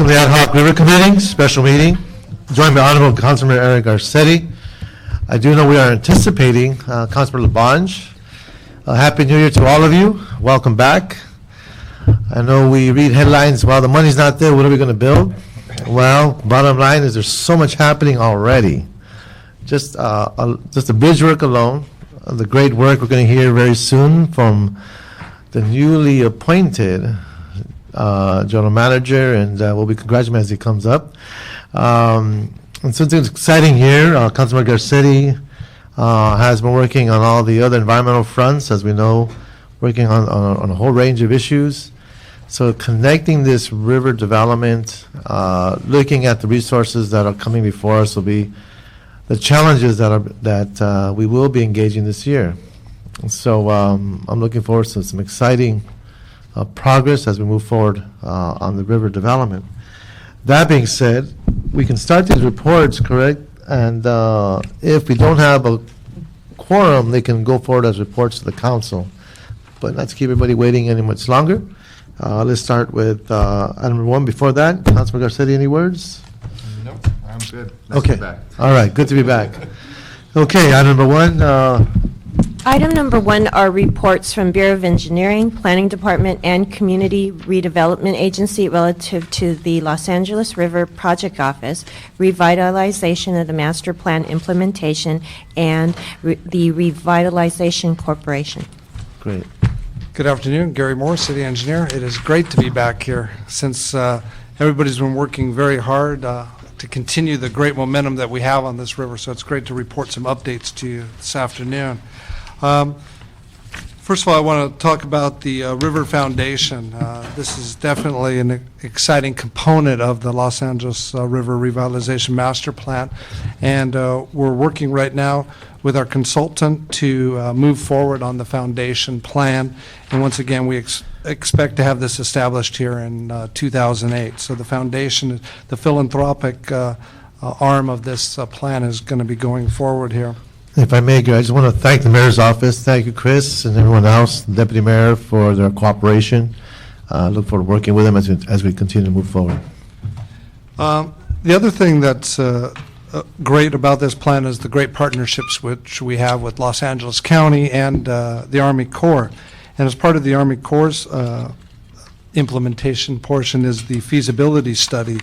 the Hoc River Committee, special meeting, joined by Honorable Councilman Eric Garcetti. I do know we are anticipating Councilman Labange. Happy New Year to all of you. Welcome back. I know we read headlines, well, the money's not there, what are we going to build? Well, bottom line is there's so much happening already. Just the bridge work alone, the great work we're going to hear very soon from the newly appointed general manager, and we'll be congratulating him as he comes up. And so it's an exciting year. Councilman Garcetti has been working on all the other environmental fronts, as we know, working on a whole range of issues. So connecting this river development, looking at the resources that are coming before us will be the challenges that we will be engaging this year. And so I'm looking forward to some exciting progress as we move forward on the river development. That being said, we can start these reports, correct? And if we don't have a quorum, they can go forward as reports to the council. But not to keep everybody waiting any much longer. Let's start with item number 1. Before that, Councilman Garcetti, any words? No, I'm good. Nice Okay. to be back. All right, good to be back. Okay, item number 1. Item number 1 are reports from Bureau of Engineering, Planning Department, and Community Redevelopment Agency relative to the Los Angeles River Project Office, revitalization of the master plan implementation, and the Revitalization Corporation. Great. Good afternoon, Gary Moore, City Engineer. It is great to be back here since everybody's been working very hard to continue the great momentum that we have on this river, so it's great to report some updates to you this afternoon. First of all, I want to talk about the River Foundation. This is definitely an exciting component of the Los Angeles River Revitalization Master Plan, and we're working right now with our consultant to move forward on the foundation plan. And once again, we expect to have this established here in 2008. So the foundation, the philanthropic arm of this plan is going to be going forward here. If I may, Gary, I just want to thank the mayor's office. Thank you, Chris, and everyone else, the deputy mayor, for their cooperation. Look forward to working with them as we continue to move forward. The other thing that's great about this plan is the great partnerships which we have with Los Angeles County and the Army Corps. And as part of the Army Corps' implementation portion is the feasibility study.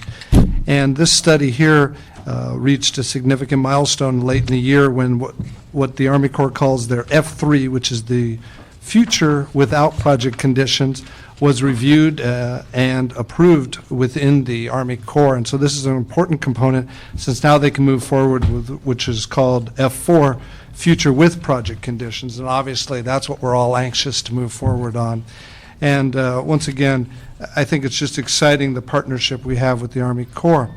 And this study here reached a significant milestone late in the year when what the Army Corps calls their F3, which is the future without project conditions, was reviewed and approved within the Army Corps. And so this is an important component since now they can move forward with which is called F4, future with project conditions. And obviously that's what we're all anxious to move forward on. And once again, I think it's just exciting the partnership we have with the Army Corps.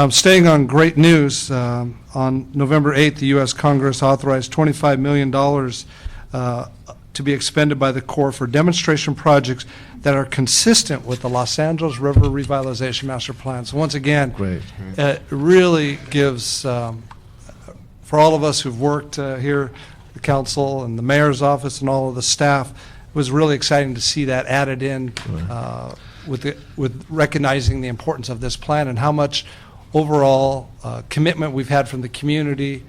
Staying on great news, on November 8th, the U.S. Congress authorized $25 million to be expended by the Corps for demonstration projects that are consistent with the Los Angeles River Revitalization Master Plan. So once again, it really gives, for all of us who've worked here, the council and the mayor's office and all of the staff, it was really exciting to see that added in with recognizing the importance of this plan and how much overall commitment we've had from the community,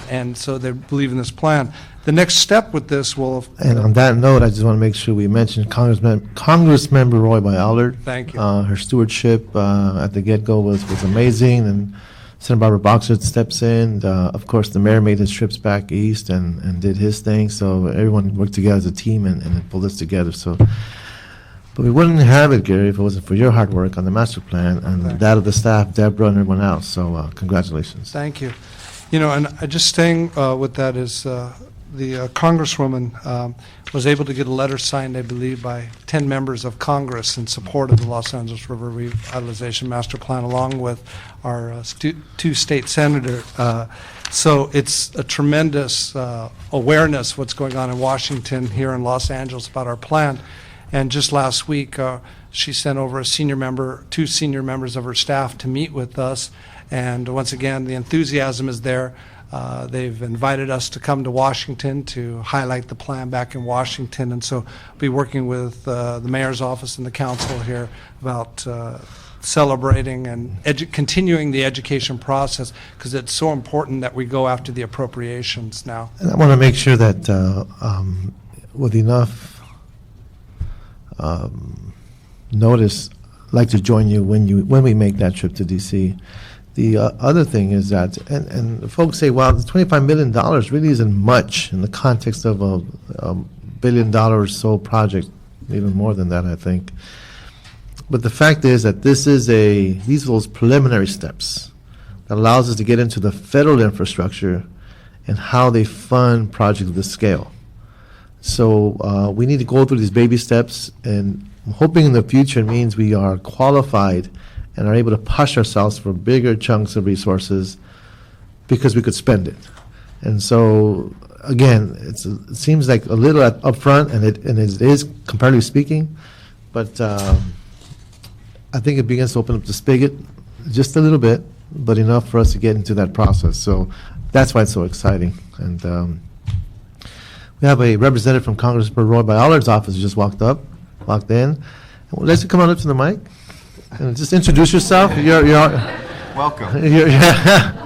and so they believe in this plan. The next step with this will... And on that note, I just want to make sure we mention Congressmember Roy Allard. Thank you. Her stewardship at the get-go was amazing, and Senator Barbara Boxer steps in. Of course, the mayor made his trips back east and did his thing, so everyone worked together as a team and pulled this together. So, but we wouldn't have it, Gary, if it wasn't for your hard work on the master plan and that of the staff, Deborah and everyone else. So congratulations. Thank you. You know, and just staying with that is the Congresswoman was able to get a letter signed, I believe, by 10 members of Congress in support of the Los Angeles River Revitalization Master Plan, along with our 2 state senators. So it's a tremendous awareness what's going on in Washington, here in Los Angeles, about our plan. And just last week, she sent over 2 senior members of her staff to meet with us. And once again, the enthusiasm is there. They've invited us to come to Washington to highlight the plan back in Washington. And so we'll be working with the mayor's office and the council here about celebrating and continuing the education process, because it's so important that we go after the appropriations now. And I want to make sure that with enough notice, I'd like to join you when we make that trip to DC. The other thing is that, and folks say, well, the $25 million really isn't much in the context of a $1 billion or so project, even more than that, I think. But the fact is that these are those preliminary steps that allows us to get into the federal infrastructure and how they fund projects of this scale. So we need to go through these baby steps, and I'm hoping in the future it means we are qualified and are able to push ourselves for bigger chunks of resources because we could spend it. And so, again, it seems like a little upfront, and it is, comparatively speaking, but I think it begins to open up the spigot just a little bit, but enough for us to get into that process. So that's why it's so exciting. And we have a representative from Congressman Roy Ballard's office who just walked in. Let's come on up to the mic and just introduce yourself. Welcome.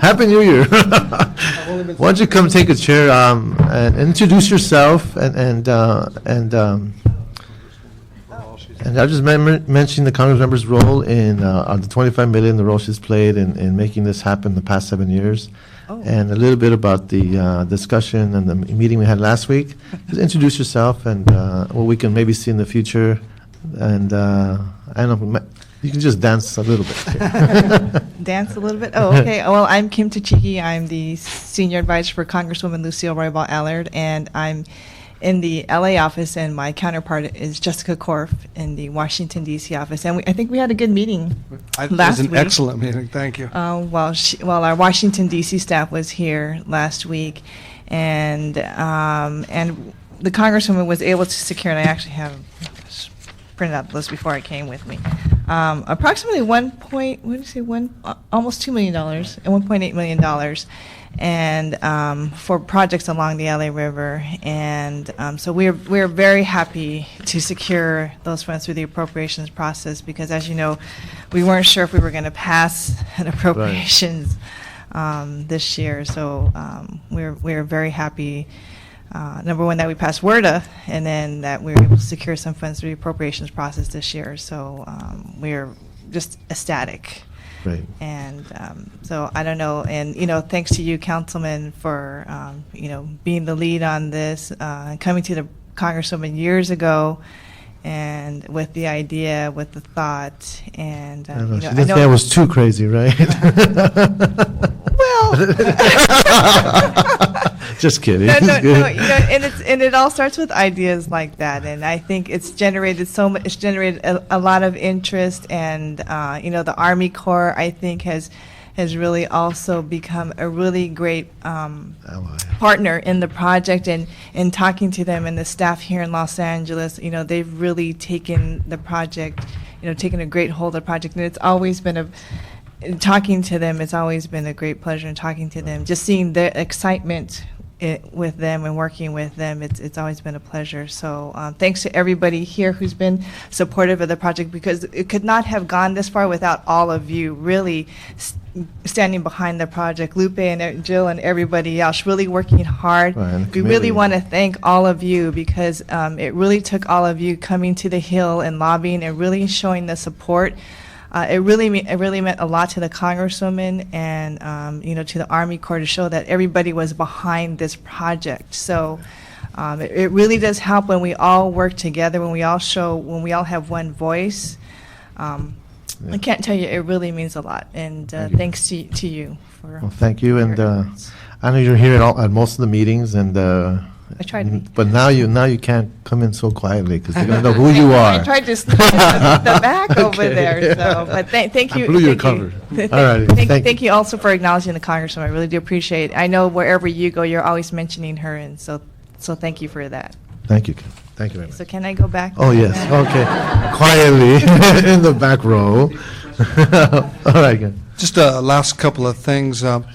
Happy New Year. Why don't you come take a chair and introduce yourself and I just mentioned the Congress member's role in the $25 million, the role she's played in making this happen the past 7 years, and a little bit about the discussion and the meeting we had last week. Just introduce yourself and what we can maybe see in the future, and I don't know, you can just dance a little bit. Dance a little bit? Oh, okay. Well, I'm Kim Tachiki. I'm the senior advisor for Congresswoman Lucille Roybal Allard, and I'm in the LA office, and my counterpart is Jessica Korf in the Washington, D.C. office. And I think we had a good meeting last week. It was an excellent meeting. Thank you. While our Washington, D.C. staff was here last week, and the Congresswoman was able to secure, and I actually have printed out the list before I came with me, approximately almost $2 million and $1.8 million, and for projects along the LA River, and so we're very happy to secure those funds through the appropriations process, because, as you know, we weren't sure if we were going to pass an appropriations this year. So we're very happy. Number one, that we passed WRDA, and then that we were able to secure some funds through the appropriations process this year. So we're just ecstatic. Right. And so I don't know, and thanks to you, Councilman, for being the lead on this, coming to the Congresswoman years ago, and with the idea, with the thought, and I know, she didn't say I was too crazy, right? Well, just kidding. No, and it all starts with ideas like that, and I think it's generated a lot of interest, and the Army Corps, I think, has really also become a really great partner in the project, and in talking to them, and the staff here in Los Angeles, they've really taken the project, taken a great hold of the project, and it's always been talking to them, it's always been a great pleasure in talking to them. Just seeing the excitement with them and working with them, it's always been a pleasure. So thanks to everybody here who's been supportive of the project, because it could not have gone this far without all of you really standing behind the project. Lupe and Jill and everybody else really working hard. Right, we really want to thank all of you, because it really took all of you coming to the Hill and lobbying and really showing the support. It really meant a lot to the Congresswoman and to the Army Corps to show that everybody was behind this project. So it really does help when we all work together, when we all have one voice. I can't tell you, it really means a lot. And thanks to you for. Well, thank you, and I know you're here at most of the meetings, and. I tried to be. But now you can't come in so quietly, because they're going to know who you are. I tried to sneak in the back over there. So, but thank you. I blew your cover. All right. Thank you also for acknowledging the Congresswoman. I really do appreciate it. I know wherever you go, you're always mentioning her, and so thank you for that. Thank you. Thank you very much. So can I go back? Oh, yes. Okay. Quietly in the back row. All right, good. Just a last couple of things. On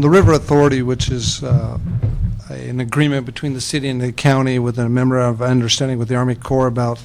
the River Authority, which is an agreement between the city and the county with a memorandum of understanding with the Army Corps about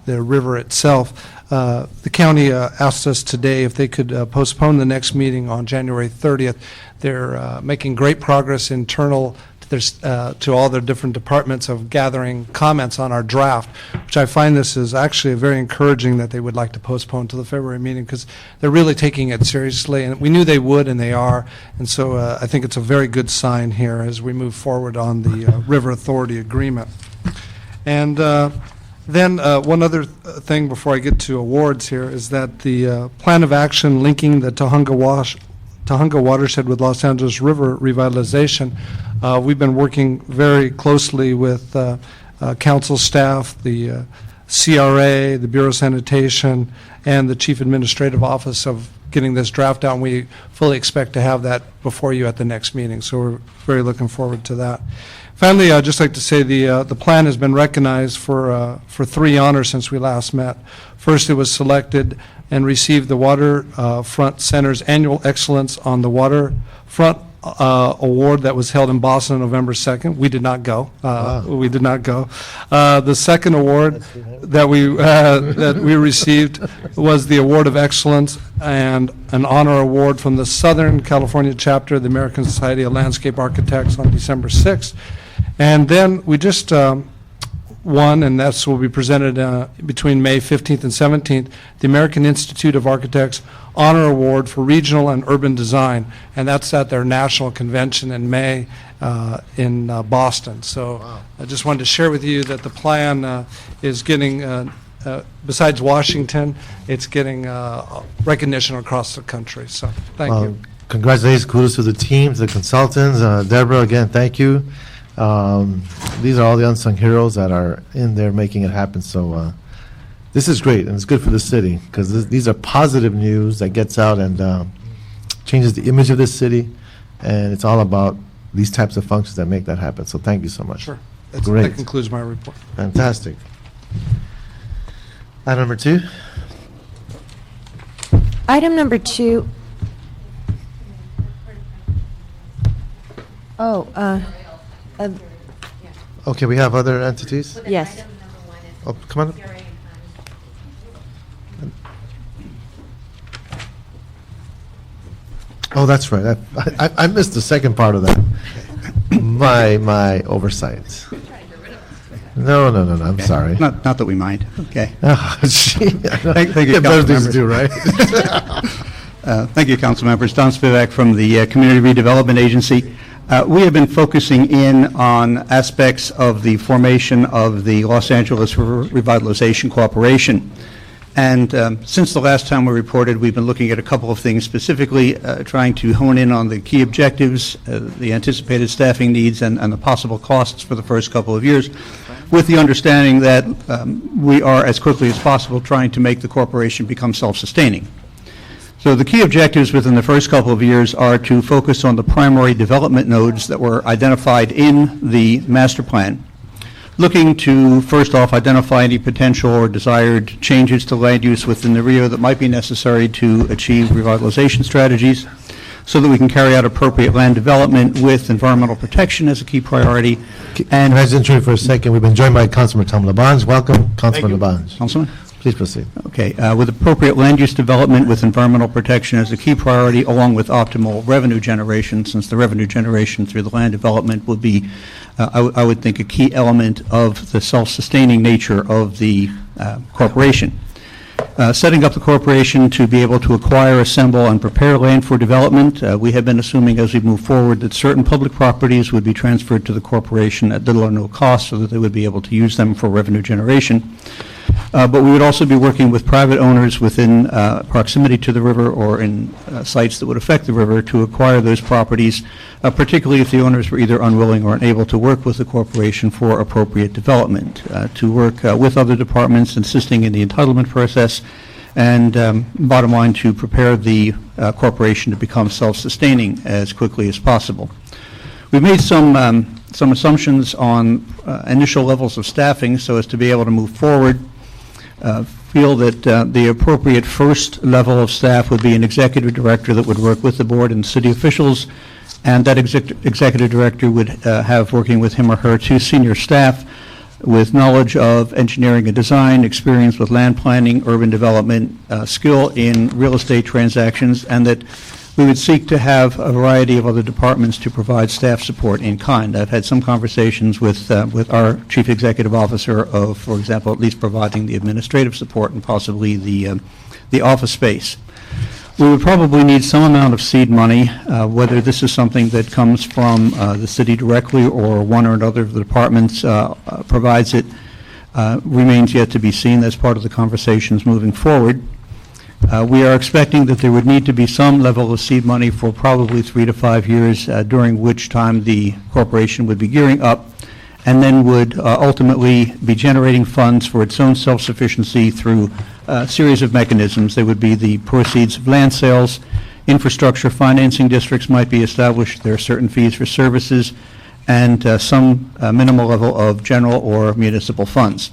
the river itself. The county asked us today if they could postpone the next meeting on January 30th. They're making great progress internal to all their different departments of gathering comments on our draft, which I find this is actually very encouraging that they would like to postpone to the February meeting, because they're really taking it seriously, and we knew they would, and they are, and so I think it's a very good sign here as we move forward on the River Authority agreement. And then one other thing before I get to awards here is that the plan of action linking the Tujunga watershed with Los Angeles River revitalization, we've been working very closely with council staff, the CRA, the Bureau of Sanitation, and the Chief Administrative Office of getting this draft out, and we fully expect to have that before you at the next meeting, so we're very looking forward to that. Finally, I'd just like to say the plan has been recognized for 3 honors since we last met. First, it was selected and received the Waterfront Center's Annual Excellence on the Waterfront Award that was held in Boston on November 2nd. We did not go. We did not go. The second award that we received was the Award of Excellence and an honor award from the Southern California chapter of the American Society of Landscape Architects on December 6th. And then we just won, and that's will be presented between May 15th and 17th, the American Institute of Architects Honor Award for Regional and Urban Design, and that's at their national convention in May in Boston. So wow. I just wanted to share with you that the plan is getting, besides Washington, it's getting recognition across the country. So thank you. Congratulations, kudos to the team, to the consultants. Deborah, again, thank you. These are all the unsung heroes that are in there making it happen. So this is great, and it's good for the city, because these are positive news that gets out and changes the image of this city, and it's all about these types of functions that make that happen. So thank you so much. Sure. Great. That concludes my report. Fantastic. Item number 2. Item number 2. Okay, we have other entities? Yes. Oh, come on. Oh, that's right. I missed the second part of that. My oversight. No. I'm sorry. Not that we mind. Okay. Oh, gee. Thank you, Get better council things to members. do, right? Thank you, council members. Don Spivak from the Community Redevelopment Agency. We have been focusing in on aspects of the formation of the Los Angeles River Revitalization Corporation. And since the last time we reported, we've been looking at a couple of things, specifically trying to hone in on the key objectives, the anticipated staffing needs, and the possible costs for the first couple of years, with the understanding that we are, as quickly as possible, trying to make the corporation become self-sustaining. So the key objectives within the first couple of years are to focus on the primary development nodes that were identified in the master plan, looking to, first off, identify any potential or desired changes to land use within the Rio that might be necessary to achieve revitalization strategies, so that we can carry out appropriate land development with environmental protection as a key priority. And I just interrupt you for a second. We've been joined by Councilman Tom Labange. Welcome, Councilman Labange. Councilman? Please proceed. Okay, with appropriate land use development with environmental protection as a key priority, along with optimal revenue generation, since the revenue generation through the land development would be, I would think, a key element of the self-sustaining nature of the corporation. Setting up the corporation to be able to acquire, assemble, and prepare land for development. We have been assuming as we move forward that certain public properties would be transferred to the corporation at little or no cost, so that they would be able to use them for revenue generation. But we would also be working with private owners within proximity to the river or in sites that would affect the river to acquire those properties, particularly if the owners were either unwilling or unable to work with the corporation for appropriate development, to work with other departments assisting in the entitlement process, and bottom line, to prepare the corporation to become self-sustaining as quickly as possible. We've made some assumptions on initial levels of staffing so as to be able to move forward. Feel that the appropriate first level of staff would be an executive director that would work with the board and city officials, and that executive director would have working with him or her 2 senior staff with knowledge of engineering and design, experience with land planning, urban development, skill in real estate transactions, and that we would seek to have a variety of other departments to provide staff support in kind. I've had some conversations with our chief executive officer of, for example, at least providing the administrative support and possibly the office space. We would probably need some amount of seed money, whether this is something that comes from the city directly or one or another of the departments provides it, remains yet to be seen. That's part of the conversations moving forward. We are expecting that there would need to be some level of seed money for probably 3 to 5 years, during which time the corporation would be gearing up and then would ultimately be generating funds for its own self-sufficiency through a series of mechanisms. There would be the proceeds of land sales, infrastructure financing districts might be established, there are certain fees for services, and some minimal level of general or municipal funds.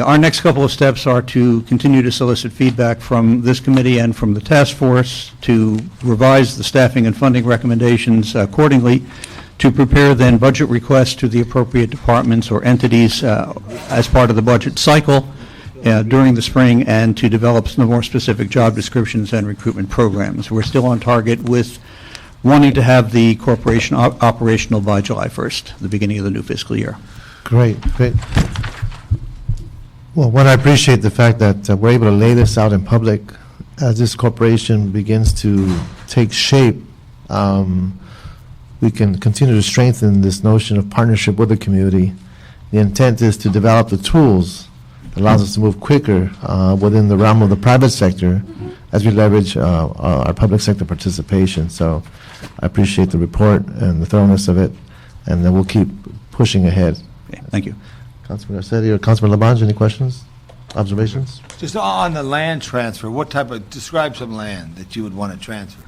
Our next couple of steps are to continue to solicit feedback from this committee and from the task force, to revise the staffing and funding recommendations accordingly, to prepare then budget requests to the appropriate departments or entities as part of the budget cycle during the spring, and to develop some more specific job descriptions and recruitment programs. We're still on target with wanting to have the corporation operational by July 1st, the beginning of the new fiscal year. Great, great. Well, one, I appreciate the fact that we're able to lay this out in public as this corporation begins to take shape. We can continue to strengthen this notion of partnership with the community. The intent is to develop the tools that allows us to move quicker within the realm of the private sector as we leverage our public sector participation. So I appreciate the report and the thoroughness of it, and then we'll keep pushing ahead. Okay, thank you. Councilman Garcetti or Councilman Labange, any questions, observations? Just on the land transfer, describe some land that you would want to transfer.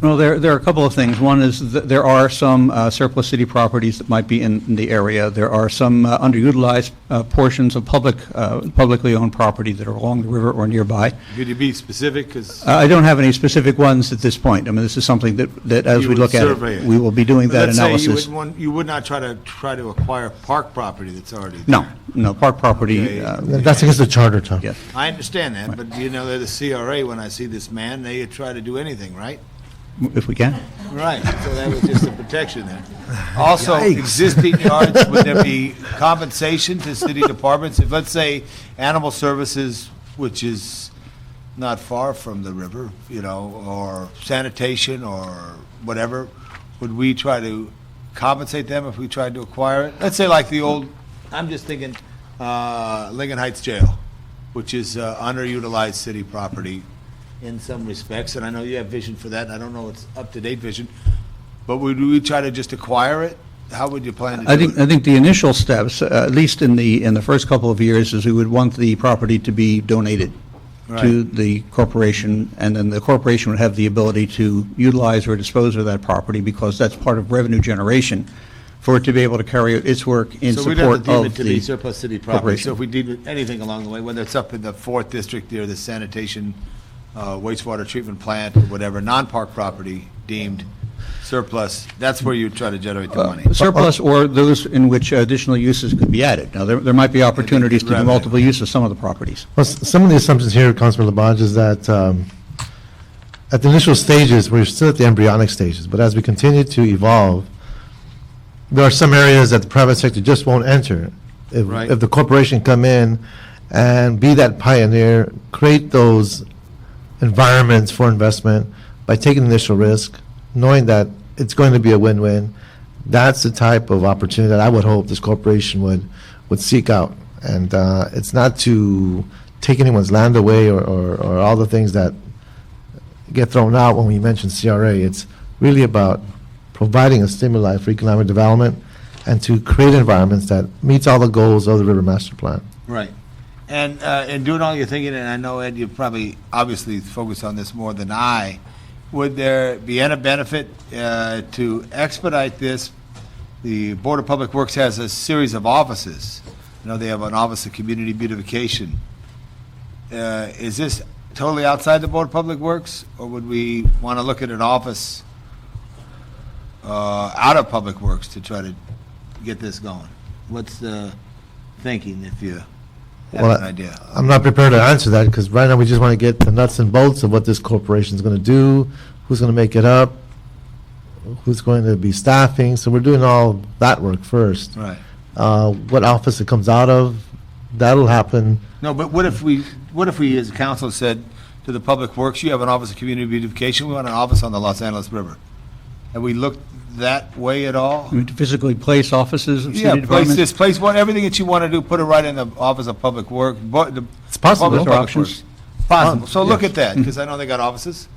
Well, there are a couple of things. One is that there are some surplus city properties that might be in the area. There are some underutilized portions of publicly owned property that are along the river or nearby. Could you be specific? 'Cause I don't have any specific ones at this point. I mean, this is something that as you we would look at survey it, we will be doing that Let's analysis. say you would not try to acquire park property that's already there. No, park property, Okay. That's against the charter, Tom. yes. I understand that, but they're the CRA. When I see this man, they try to do anything, right? If we can. Right, so that was just a protection there. Also, existing yards, would there be compensation to city departments? If, let's say, Animal Services, which is not far from the river, or sanitation or whatever, would we try to compensate them if we tried to acquire it? Let's say like the old, I'm just thinking Lincoln Heights Jail, which is underutilized city property in some respects, and I know you have vision for that, and I don't know it's up-to-date vision, but would we try to just acquire it? How would you plan to do it? I think the initial steps, at least in the first couple of years, is we would want the property to be donated to the corporation, and then the corporation would have the ability to utilize or dispose of that property, because that's part of revenue generation for it to be able to carry out its work in So we'd have support to deem of it to be the surplus city property. corporation. So if we deem it anything along the way, whether it's up in the 4th District or the sanitation wastewater treatment plant or whatever, non-park property deemed surplus, that's where you try to generate the money. surplus, or those in which additional uses could be added. Now, there might be opportunities to do Revenue. multiple use of some of the properties. Well, some of the assumptions here, Councilman Labange, is that at the initial stages, we're still at the embryonic stages, but as we continue to evolve, there are some areas that the private sector just won't enter. Right. If the corporation come in and be that pioneer, create those environments for investment by taking initial risk, knowing that it's going to be a win-win, that's the type of opportunity that I would hope this corporation would seek out. And it's not to take anyone's land away or all the things that get thrown out when we mention CRA. It's really about providing a stimuli for economic development and to create environments that meets all the goals of the River Master Plan. Right. And in doing all your thinking, and I know, Ed, you probably obviously focus on this more than I, would there be any benefit to expedite this? The Board of Public Works has a series of offices. They have an Office of Community Beautification. Is this totally outside the Board of Public Works, or would we want to look at an office out of Public Works to try to get this going? What's the thinking, if you have Well, an idea? I'm not prepared to answer that, because right now we just want to get the nuts and bolts of what this corporation is going to do, who's going to make it up, who's going to be staffing, so we're doing all that work first. Right. What office it comes out of, that'll happen. No, but what if we, as a council, said to the Public Works, you have an Office of Community Beautification, we want an office on the Los Angeles River? Have we looked that way at all? I mean, to physically place offices of Yeah, city departments? place one, everything that you want to do, put it right in the Office of Public Work. It's possible. Public Options. Works. Possible. So look Yes. at that, because I know they got offices.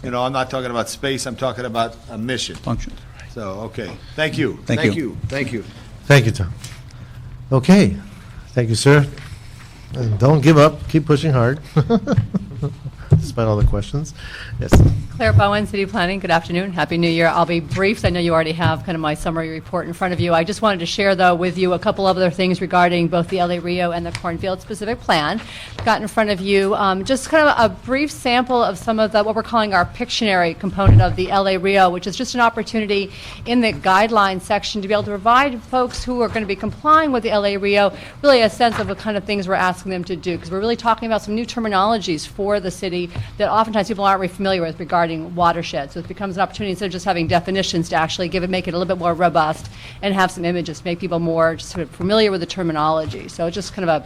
You know, I'm not talking about space, I'm talking about a mission. Functions. So, okay. Thank you. Thank you. Thank you. Thank you, Tom. Okay, thank you, sir. And don't give up, keep pushing hard, despite all the questions. Yes. Claire Bowen, City Planning. Good afternoon. Happy New Year. I'll be brief. I know you already have kind of my summary report in front of you. I just wanted to share, though, with you a couple of other things regarding both the LA Rio and the Cornfield specific plan. Got in front of you just kind of a brief sample of some of the what we're calling our Pictionary component of the LA Rio, which is just an opportunity in the guidelines section to be able to provide folks who are going to be complying with the LA Rio really a sense of the kind of things we're asking them to do, because we're really talking about some new terminologies for the city that oftentimes people aren't really familiar with regarding watersheds. So it becomes an opportunity, instead of just having definitions, to actually make it a little bit more robust and have some images to make people more just sort of familiar with the terminology. So just kind of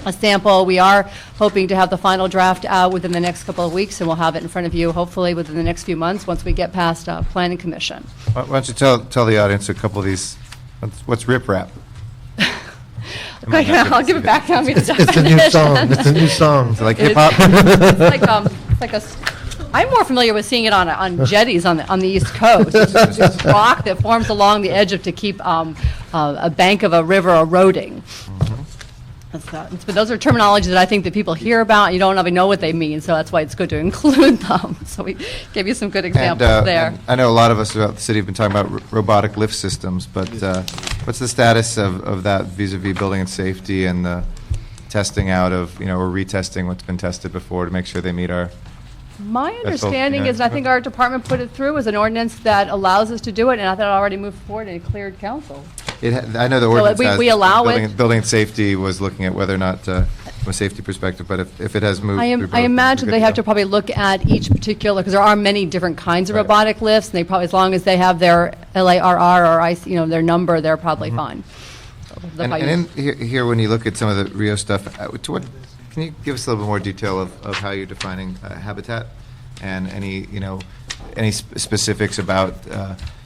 a sample. We are hoping to have the final draft out within the next couple of weeks, and we'll have it in front of you hopefully within the next few months once we get past Planning Commission. Why don't you tell the audience a couple of these, what's riprap? Okay, I'll give it back down to the It's a new song, it's a new song. Is it like It's- hip-hop? It's like I'm more familiar with seeing it on jetties on the East Coast. It's rock that forms along the edge to keep a bank of a river eroding. But those are terminologies that I think that people hear about, you don't really know what they mean, so that's why it's good to include them. So we gave you some good examples there. and I know a lot of us throughout the city have been talking about robotic lift systems, but what's the status of that vis-à-vis building and safety and the testing out of, or retesting what's been tested before to make sure they meet our... My all, understanding yeah. is, and I think our department put it through, as an ordinance that allows us to do it, and I thought it already moved forward and cleared council. I know the ordinance has... we allow it. Building and safety was looking at whether or not, from a safety perspective, but if it has moved... I imagine they have to probably look at each particular, because there are many different kinds of Right. robotic lifts, and they probably, as long as they have their LARR or their number, they're probably fine. So they'll And probably use- in here, when you look at some of the Rio stuff, can you give us a little bit more detail of how you're defining habitat? And any specifics about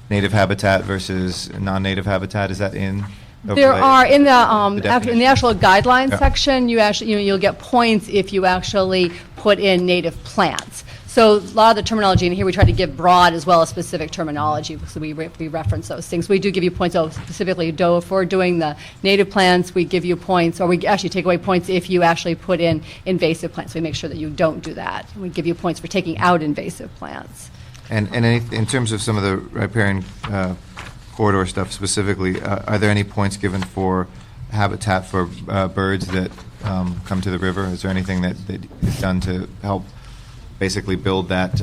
native habitat versus non-native habitat? Is that in? There are in the definition. in the actual guidelines Yeah. section. You actually you'll get points if you actually put in native plants. So a lot of the terminology in here we try to give broad as well as specific terminology. So we reference those things. We do give you points. So specifically, if we're doing the native plants, we give you points, or we actually take away points if you actually put in invasive plants. We make sure that you don't do that. We give you points for taking out invasive plants. And in terms of some of the riparian corridor stuff specifically, are there any points given for habitat for birds that come to the river? Is there anything that is done to help basically build that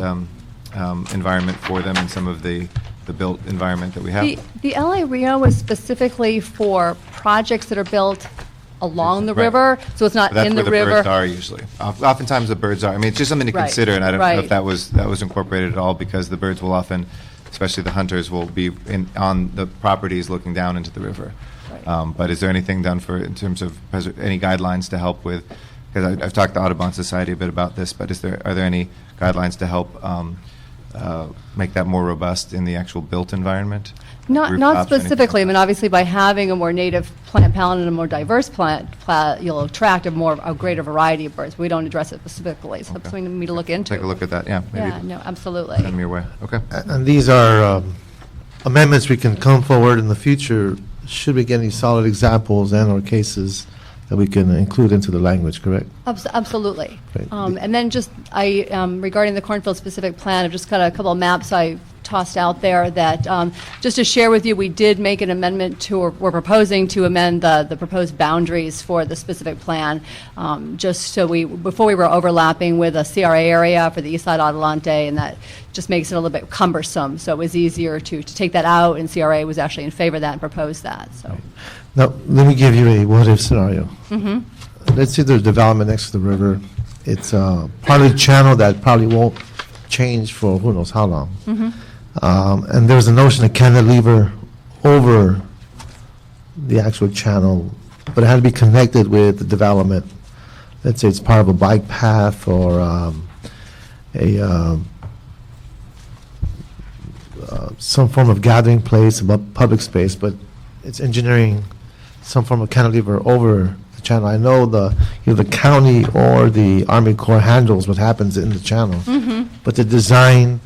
environment for them in some of the built environment that we have? The LA Rio is specifically for projects that are built along the Right. river, so it's not That's in where the the river. birds are usually. Oftentimes the birds are. I mean, it's just something to Right. consider, and I don't know Right. if that was incorporated at all, because the birds will often, especially the hunters, will be on the properties looking down into the river. Right. But is there anything done in terms of any guidelines to help with? Because I've talked to Audubon Society a bit about this, but are there any guidelines to help make that more robust in the actual built environment? Not Rooftops, anything specifically. I like mean, that? obviously, by having a more native plant palette and a more diverse plant, you'll attract a greater variety of birds. We don't address it specifically. So it's something for me to look into. Take a look at that, yeah. Maybe Yeah, no, absolutely. send me your way. Okay. And these are amendments we can come forward in the future, should we get any solid examples and/or cases that we can include into the language, correct? Absolutely. Right. And then just, regarding the Cornfield-specific plan, I've just got a couple of maps I tossed out there that, just to share with you, we did make an amendment to, or we're proposing to amend the proposed boundaries for the specific plan, just so before we were overlapping with a CRA area for the east side Adelante, and that just makes it a little bit cumbersome. So it was easier to take that out, and CRA was actually in favor of that and proposed that, so. Now, let me give you a what-if scenario. Mm-hmm. Let's say there's development next to the river. It's part of the channel that probably won't change for who knows how long. And there's a notion of cantilever over the actual channel, but it had to be connected with the development. Let's say it's part of a bike path or some form of gathering place, a public space, but it's engineering some form of cantilever over the channel. I know either the county or the Army Corps handles what happens in the channel, but to design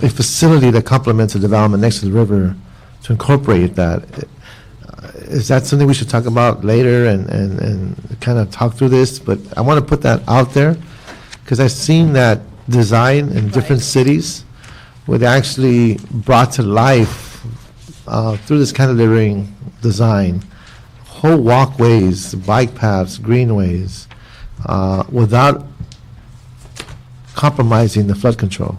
a facility that complements the development next to the river to incorporate that, is that something we should talk about later and kind of talk through this? But I want to put that out there because I've seen that design in different cities where they actually brought to life through this cantilevering design whole walkways, bike paths, greenways, without compromising the flood control.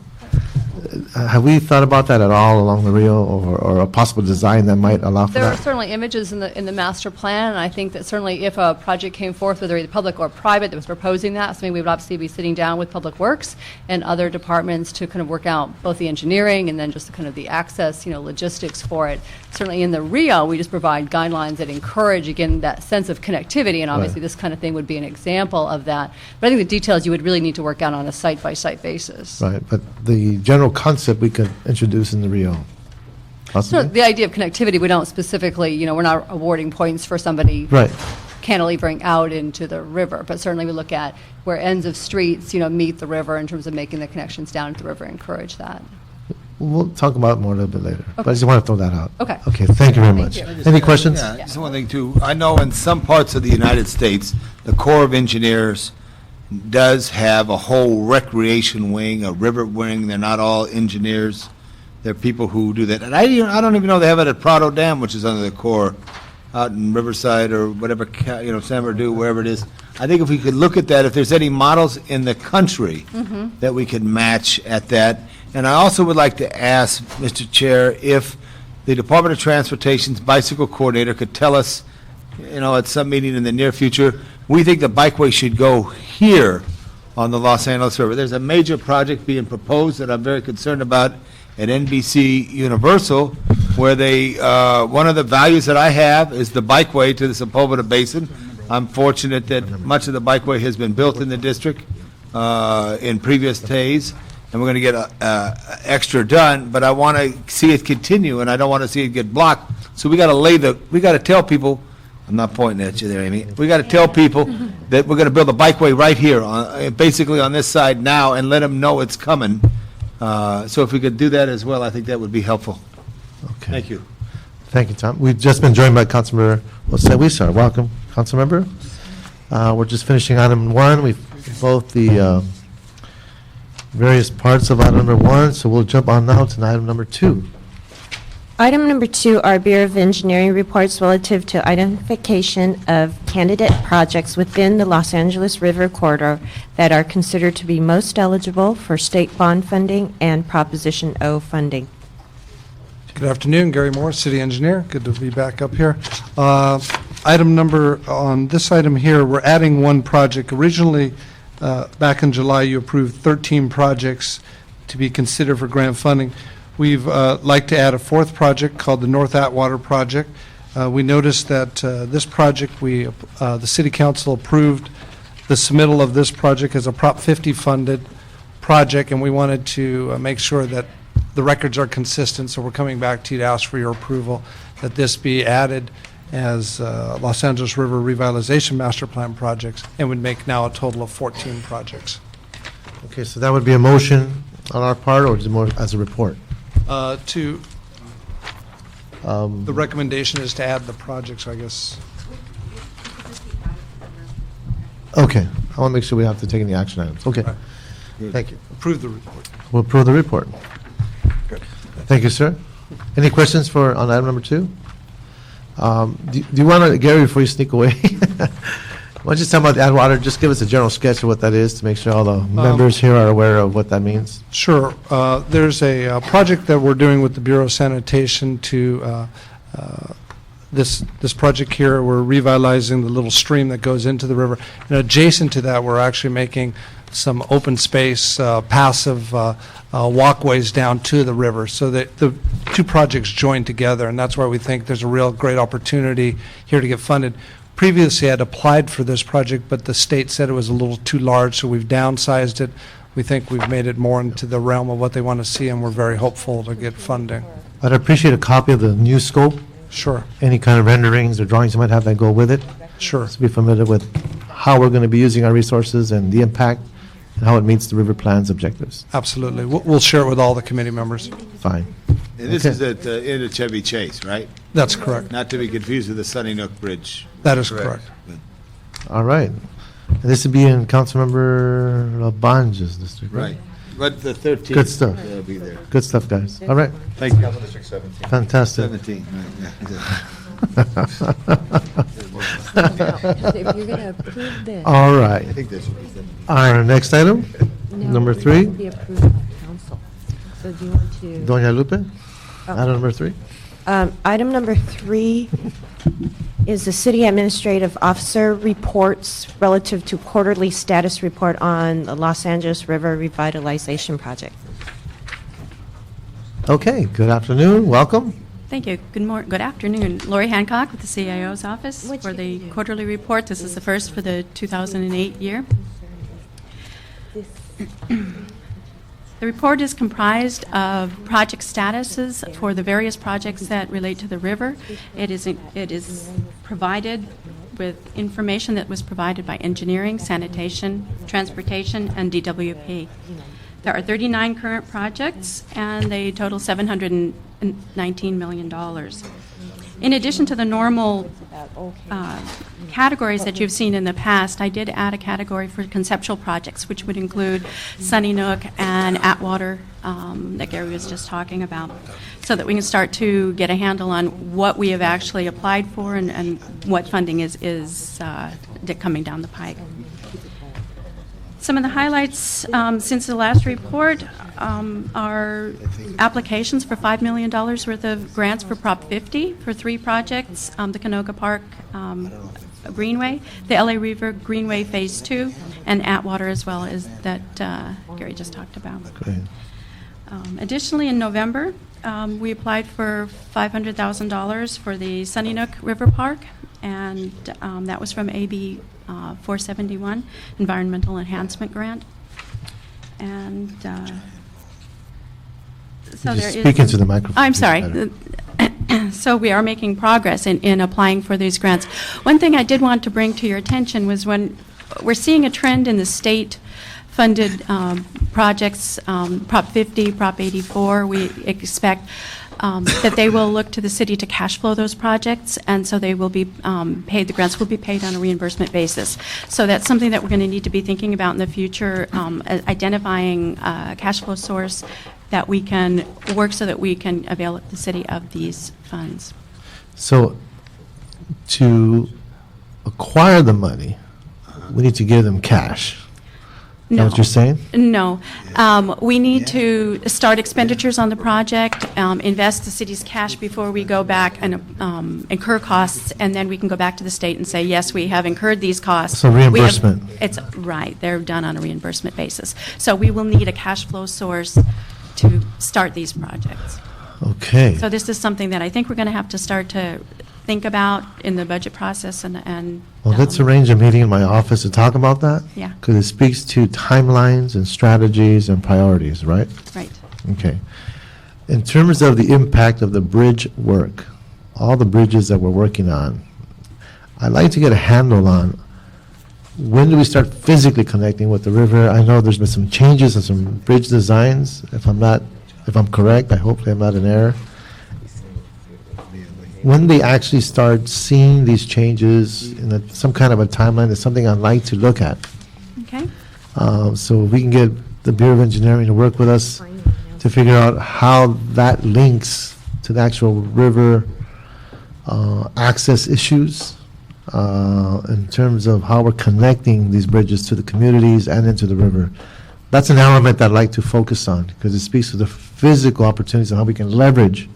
Have we thought about that at all along the Rio, or a possible design that might allow for There are that? certainly images in the master plan, and I think that certainly if a project came forth, whether either public or private, that was proposing that, something we would obviously be sitting down with Public Works and other departments to kind of work out both the engineering and then just the kind of the access, logistics for it. Certainly in the Rio, we just provide guidelines that encourage, again, that sense of connectivity, and obviously Right. this kind of thing would be an example of that. But I think the details you would really need to work out on a site-by-site basis. Right, but the general concept we could introduce in the Rio. So Possibly? the idea of connectivity, we don't specifically, we're not awarding points for somebody Right. cantilevering out into the river, but certainly we look at where ends of streets, meet the river in terms of making the connections down to the river, encourage that. We'll talk about it more a little bit later. But I Okay. just want to throw that out. Okay. Okay, thank you very Thank much. you. Any questions? Yeah, just one thing too. I know in some parts of the United States, the Corps of Engineers does have a whole recreation wing, a river wing. They're not all engineers. They're people who do that. And I don't even know they have it at Prado Dam, which is under the Corps, out in Riverside or whatever, San Bernardino, wherever it is. I think if we could look at that, if there's any models in the country that we could match at that. And I also would like to ask, Mr. Chair, if the Department of Transportation's bicycle coordinator could tell us, at some meeting in the near future, we think the bikeway should go here on the Los Angeles River. There's a major project being proposed that I'm very concerned about at NBC Universal, where one of the values that I have is the bikeway to the Sepulveda Basin. I'm fortunate that much of the bikeway has been built in the district in previous days, and we're going to get extra done, but I want to see it continue, and I don't want to see it get blocked. So we got to tell people, I'm not pointing at you there, Amy, we got to tell people that we're going to build a bikeway right here, basically on this side now, and let them know it's coming. So if we could do that as well, I think that would be helpful. Okay. Thank you. Thank you, Tom. We've just been joined by Councilmember Wisar. Welcome, Councilmember. We're just finishing item 1. We've both the various parts of item number 1, so we'll jump on now to item number 2. Item number 2 are Bureau of Engineering reports relative to identification of candidate projects within the Los Angeles River corridor that are considered to be most eligible for state bond funding and Proposition O funding. Good afternoon, Gary Moore, City Engineer. Good to be back up here. On this item here, we're adding one project. Originally, back in July, you approved 13 projects to be considered for grant funding. We've like to add a fourth project called the North Atwater project. We noticed that this project, the City Council approved the submittal of this project as a Prop 50 funded project, and we wanted to make sure that the records are consistent, so we're coming back to you to ask for your approval that this be added as Los Angeles River Revitalization Master Plan projects, and would make now a total of 14 projects. Okay, so that would be a motion on our part, or is it more as a report? The recommendation is to add the projects, I guess. Okay, I want to make sure we have to take any action items. Okay, Right. thank you. Approve the report. We'll approve the report. Thank you, sir. Any questions on item number 2? Do you want to, Gary, before you sneak away, why don't you talk about the Atwater? Just give us a general sketch of what that is to make sure all the members here are aware of what that means. Sure. There's a project that we're doing with the Bureau of Sanitation to this project here, we're revitalizing the little stream that goes into the river. And adjacent to that, we're actually making some open space, passive walkways down to the river, so that the two projects join together, and that's why we think there's a real great opportunity here to get funded. Previously, I had applied for this project, but the state said it was a little too large, so we've downsized it. We think we've made it more into the realm of what they want to see, and we're very hopeful to get funding. I'd appreciate a copy of the new scope, Sure, any kind of renderings or drawings you might have that go with it, sure. to be familiar with how we're going to be using our resources and the impact and how it meets the river plan's objectives. Absolutely. We'll share it with all the committee members. Fine. And this Okay. is at the end of Chevy Chase, right? That's correct. Not to be confused with the Sunny Nook Bridge. That is correct. All right. And this would be in Councilmember Labange's district, right? Right. But the 13th. Good stuff. They'll be there. Good stuff, guys. All right. Thank you. Fantastic. 17, right, yeah. If you're going to approve this. All right. I think this will be the. Our next item, number 3, Be approved by council. So do you want to? Doña Lupe, item number 3. Item number 3 is the city administrative officer reports relative to quarterly status report on the Los Angeles River Revitalization Project. Okay, good afternoon, welcome. Thank you. Good afternoon. Lori Hancock with the CIO's office What'd for you the do? quarterly report. This is the first for the 2008 year. The report is comprised of project statuses for the various projects that relate to the river. It is provided with information that was provided by engineering, sanitation, transportation, and DWP. There are 39 current projects, and they total $719 million. In addition to the normal categories that you've seen in the past, I did add a category for conceptual projects, which would include Sunny Nook and Atwater that Gary was just talking about, so that we can start to get a handle on what we have actually applied for and what funding is coming down the pike. Some of the highlights since the last report are applications for $5 million worth of grants for Prop 50 for 3 projects, the Canoga Park Greenway, the LA River Greenway Phase 2, and Atwater as well as that Gary just talked about. Great. Additionally, in November, we applied for $500,000 for the Sunny Nook River Park, and that was from AB 471, Environmental Enhancement Grant. And so there is... Speak into the microphone. I'm please, sorry. better. So we are making progress in applying for these grants. One thing I did want to bring to your attention was when we're seeing a trend in the state-funded projects, Prop 50, Prop 84, we expect that they will look to the city to cash flow those projects, and so they will be paid, the grants will be paid on a reimbursement basis. So that's something that we're going to need to be thinking about in the future, identifying a cash flow source that we can work so that we can avail the city of these funds. So, to acquire the money, we need to give them cash. Is that what you're saying? No. We need to start expenditures on the project, invest the city's cash before we go back and incur costs, and then we can go back to the state and say, yes, we have incurred these costs. So reimbursement. It's right. They're done on a reimbursement basis. So we will need a cash flow source to start these projects. Okay. So this is something that I think we're going to have to start to think about in the budget process and Well, let's arrange a meeting in my office to talk about that. Yeah. Because it speaks to timelines and strategies and priorities, right? Right. Okay. In terms of the impact of the bridge work, all the bridges that we're working on, I'd like to get a handle on when do we start physically connecting with the river? I know there's been some changes in some bridge designs. If I'm correct, I hope I'm not in error. When they actually start seeing these changes in some kind of a timeline, is something I'd like to look at. Okay. So we can get the Bureau of Engineering to work with us to figure out how that links to the actual river access issues in terms of how we're connecting these bridges to the communities and into the river. That's an element that I'd like to focus on because it speaks to the physical opportunities and how we can leverage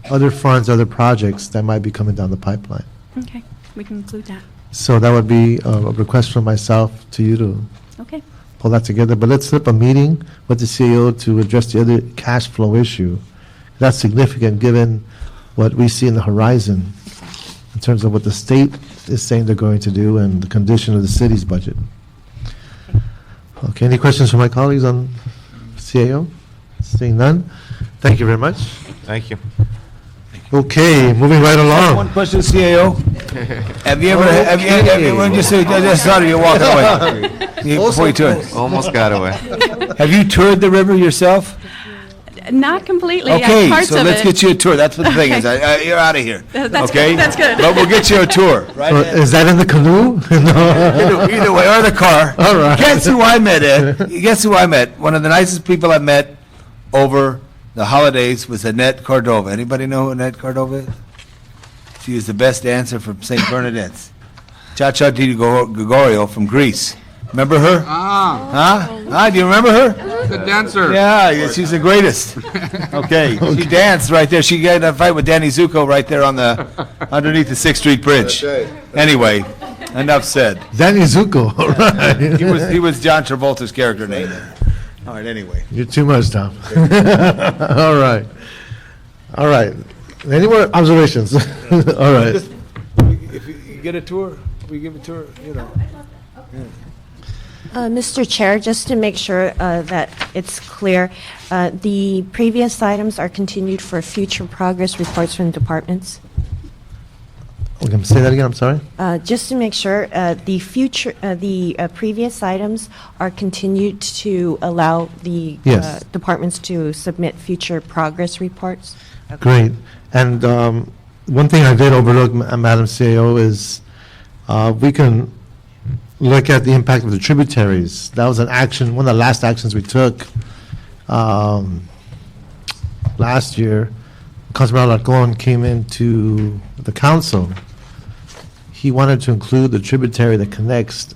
other funds, other projects that might be coming down the pipeline. Okay, we can include that. So that would be a request from myself to you to Okay. pull that together. But let's set up a meeting with the CAO to address the other cash flow issue. That's significant given what we see in the horizon in terms of what the state is saying they're going to do and the condition of the city's budget. Okay, any questions from my colleagues on CAO? Seeing none, thank you very much. Thank you. Okay, moving right One along. question, CAO. Have you ever, just thought of you walking away before you toured. Almost got away. Have you toured the river yourself? Not completely, Okay, parts so of let's it. get you a tour. That's what the thing is. You're out of here. That's Okay? good, that's good. But we'll get you a tour, right? Is that in the canoe? No. Either way, or the car. All right. Guess who I met, Ed? Guess who I met? One of the nicest people I met over the holidays was Annette Cordova. Anybody know who Annette Cordova is? She is the best dancer from St. Bernadette's. Cha-Cha Di Gregorio from Greece. Remember her? Huh? Do you remember her? The dancer. Yeah, she's the greatest. Okay, she danced right there. She got in a fight with Danny Zuko right there on the, underneath the 6th Street Bridge. Anyway, enough said. Danny Zuko, all right. He was John Travolta's character name. All right, anyway. You're too much, Tom. All right. All right. Any more observations? All right. If you get a tour, we give a tour, you know. Mr. Chair, just to make sure that it's clear, the previous items are continued for future progress reports from departments. Okay, say that again, I'm sorry? Just to make sure, the previous items are continued to allow the Yes. departments to submit future progress reports? Great. And one thing I did overlook, Madam CAO, is we can look at the impact of the tributaries. That was an action, one of the last actions we took last year. Councilman Alarcon came into the council. He wanted to include the tributary that connects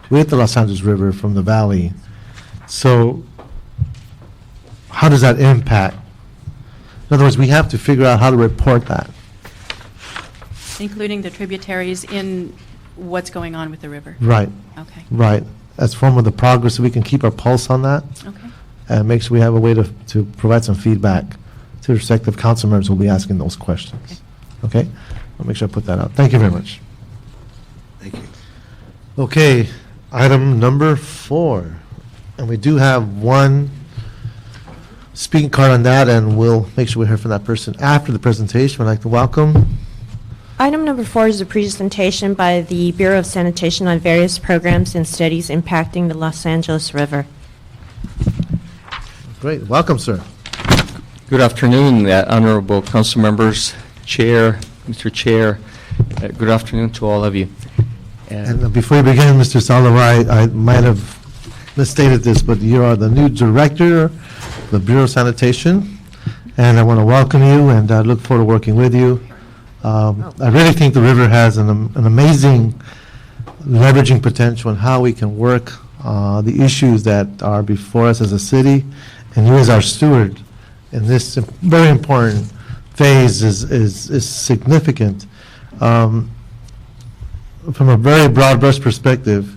with the Los Angeles River from the valley. So how does that impact? In other words, we have to figure out how to report that. Including the tributaries in what's going on with the river. Right, Okay, right. As form of the progress, so we can keep our pulse on that okay. and make sure we have a way to provide some feedback to respective council members who will be asking those questions. Okay? I'll make sure I put that out. Thank you very much. Thank you. Okay, item number 4. And we do have one speaking card on that, and we'll make sure we hear from that person after the presentation. I'd like to welcome. Item number 4 is a presentation by the Bureau of Sanitation on various programs and studies impacting the Los Angeles River. Great, welcome, sir. Good afternoon, honorable council members, chair, Mr. Chair. Good afternoon to all of you. And before you begin, Mr. Salazar, I might have misstated this, but you are the new director of the Bureau of Sanitation, and I want to welcome you, and I look forward to working with you. I really think the river has an amazing leveraging potential in how we can work the issues that are before us as a city, and you as our steward in this very important phase is significant. From a very broad brush perspective,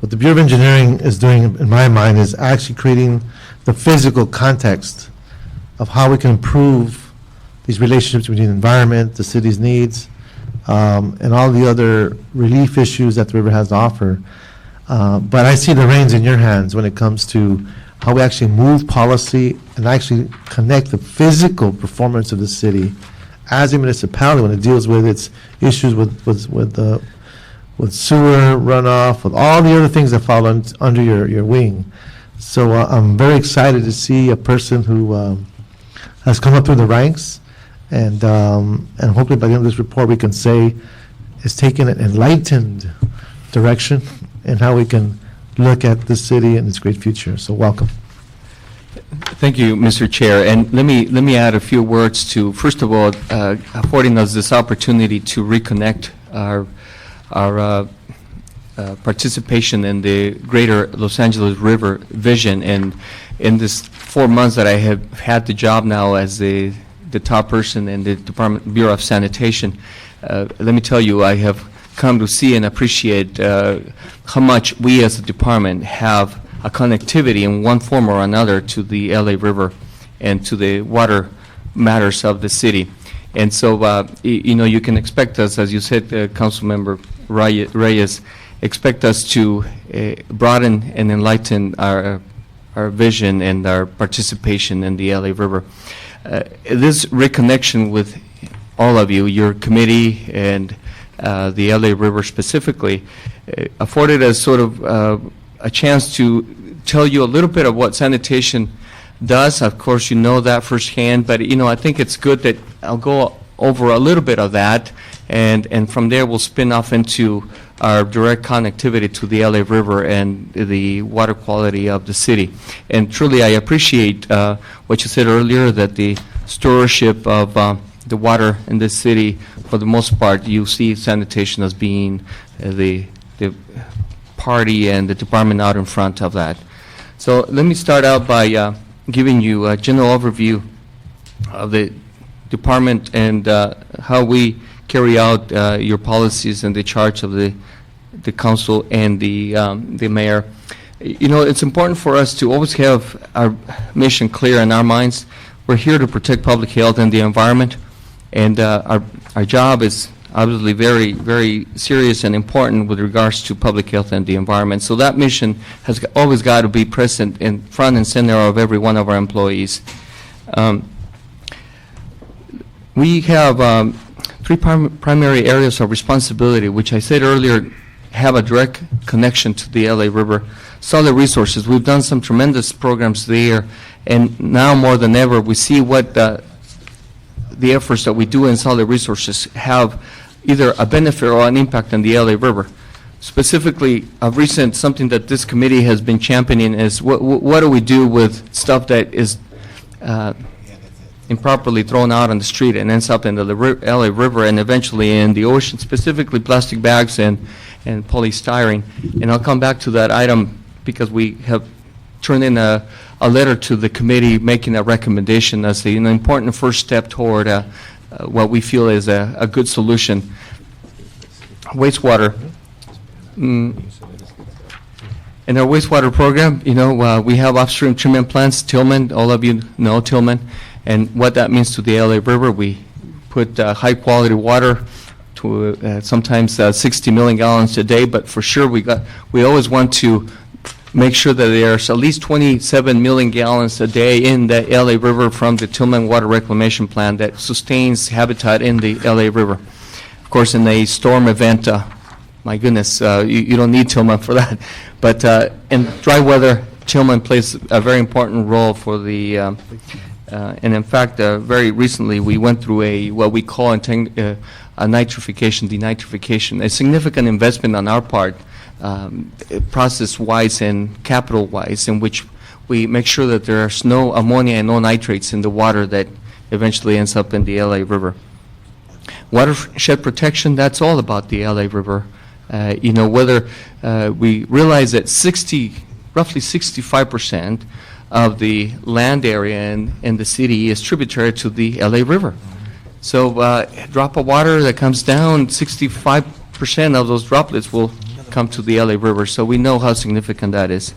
what the Bureau of Engineering is doing, in my mind, is actually creating the physical context of how we can improve these relationships between the environment, the city's needs, and all the other relief issues that the river has to offer. But I see the reins in your hands when it comes to how we actually move policy and actually connect the physical performance of the city as a municipality when it deals with its issues with sewer runoff, with all the other things that fall under your wing. So I'm very excited to see a person who has come up through the ranks, and hopefully by the end of this report we can say it's taken an enlightened direction in how we can look at the city and its great future. So welcome. Thank you, Mr. Chair. And let me add a few words to, first of all, affording us this opportunity to reconnect our participation in the greater Los Angeles River vision. And in this 4 months that I have had the job now as the the top person in the Bureau of Sanitation. Let me tell you, I have come to see and appreciate how much we as a department have a connectivity in one form or another to the LA River and to the water matters of the city. And so, you can expect us, as you said, Councilmember Reyes, expect us to broaden and enlighten our vision and our participation in the LA River. This reconnection with all of you, your committee and the LA River specifically, afforded us sort of a chance to tell you a little bit of what sanitation does. Of course, you know that firsthand, but I think it's good that I'll go over a little bit of that, and from there we'll spin off into our direct connectivity to the LA River and the water quality of the city. And truly, I appreciate what you said earlier, that the stewardship of the water in this city, for the most part, you see sanitation as being the party and the department out in front of that. So let me start out by giving you a general overview of the department and how we carry out your policies and the charge of the council and the mayor. It's important for us to always have our mission clear in our minds. We're here to protect public health and the environment, and our job is obviously very, very serious and important with regards to public health and the environment. So that mission has always got to be present in front and center of every one of our employees. We have three primary areas of responsibility, which I said earlier have a direct connection to the LA River. Solid resources. We've done some tremendous programs there, and now more than ever we see what the efforts that we do in solid resources have either a benefit or an impact on the LA River. Specifically, of recent, something that this committee has been championing is what do we do with stuff that is improperly thrown out on the street and ends up in the LA River and eventually in the ocean, specifically plastic bags and polystyrene. And I'll come back to that item because we have turned in a letter to the committee making a recommendation as an important first step toward what we feel is a good solution. Wastewater. In our wastewater program, we have upstream treatment plants, Tillman, all of you know Tillman, and what that means to the LA River. We put high quality water to sometimes 60 million gallons a day, but for sure we always want to make sure that there's at least 27 million gallons a day in the LA River from the Tillman Water Reclamation Plant that sustains habitat in the LA River. Of course, in a storm event, my goodness, you don't need Tillman for that. But in dry weather, Tillman plays a very important role for the, and in fact, very recently we went through what we call a nitrification, denitrification, a significant investment on our part, process-wise and capital-wise, in which we make sure that there's no ammonia and no nitrates in the water that eventually ends up in the LA River. Watershed protection, that's all about the LA River. Whether we realize that roughly 65% of the land area in the city is tributary to the LA River. So a drop of water that comes down, 65% of those droplets will come to the LA River, so we know how significant that is.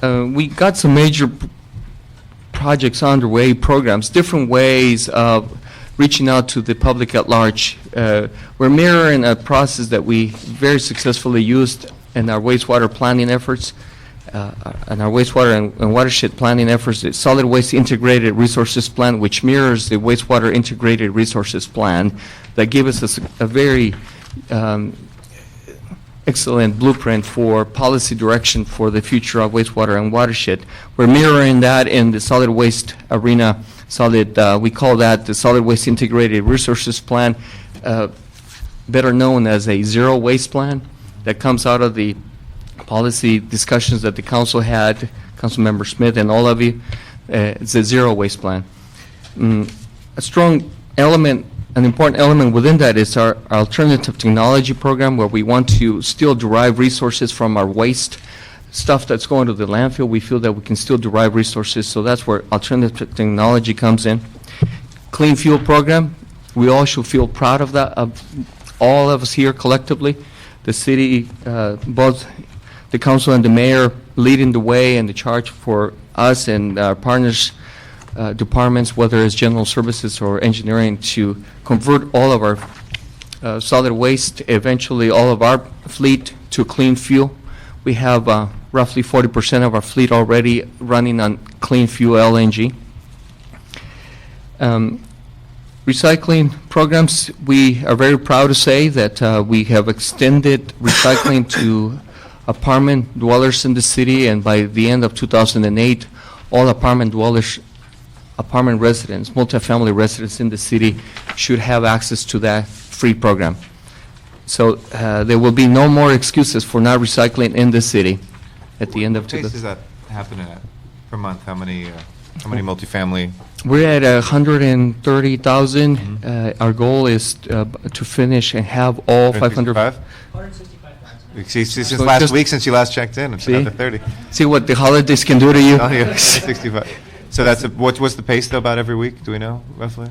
We got some major projects underway, programs, different ways of reaching out to the public at large. We're mirroring a process that we very successfully used in our wastewater planning efforts, and our wastewater and watershed planning efforts, the Solid Waste Integrated Resources Plan, which mirrors the Wastewater Integrated Resources Plan, that gave us a very excellent blueprint for policy direction for the future of wastewater and watershed. We're mirroring that in the solid waste arena. We call that the Solid Waste Integrated Resources Plan, better known as a zero waste plan, that comes out of the policy discussions that the council had, Councilmember Smith and all of you. It's a zero waste plan. A strong element, an important element within that is our alternative technology program, where we want to still derive resources from our waste stuff that's going to the landfill, we feel that we can still derive resources, so that's where alternative technology comes in. Clean fuel program, we all should feel proud of that, all of us here collectively. The city, both the council and the mayor leading the way and the charge for us and our partners departments, whether it's general services or engineering, to convert all of our solid waste, eventually all of our fleet, to clean fuel. We have roughly 40% of our fleet already running on clean fuel LNG. Recycling programs, we are very proud to say that we have extended recycling to apartment dwellers in the city, and by the end of 2008, all apartment dwellers, apartment residents, multifamily residents in the city should have access to that free program. So there will be no more excuses for not recycling in the city at the end of What pace does that happen at per month? How many multifamily? We're at 130,000. Our goal is to finish and have all 500. 165,000. Since So last just- week, since you last checked in, it's See? another 30. See what the holidays can do to you? Oh, yeah, 65. So that's what's the pace though about every week? Do we know roughly?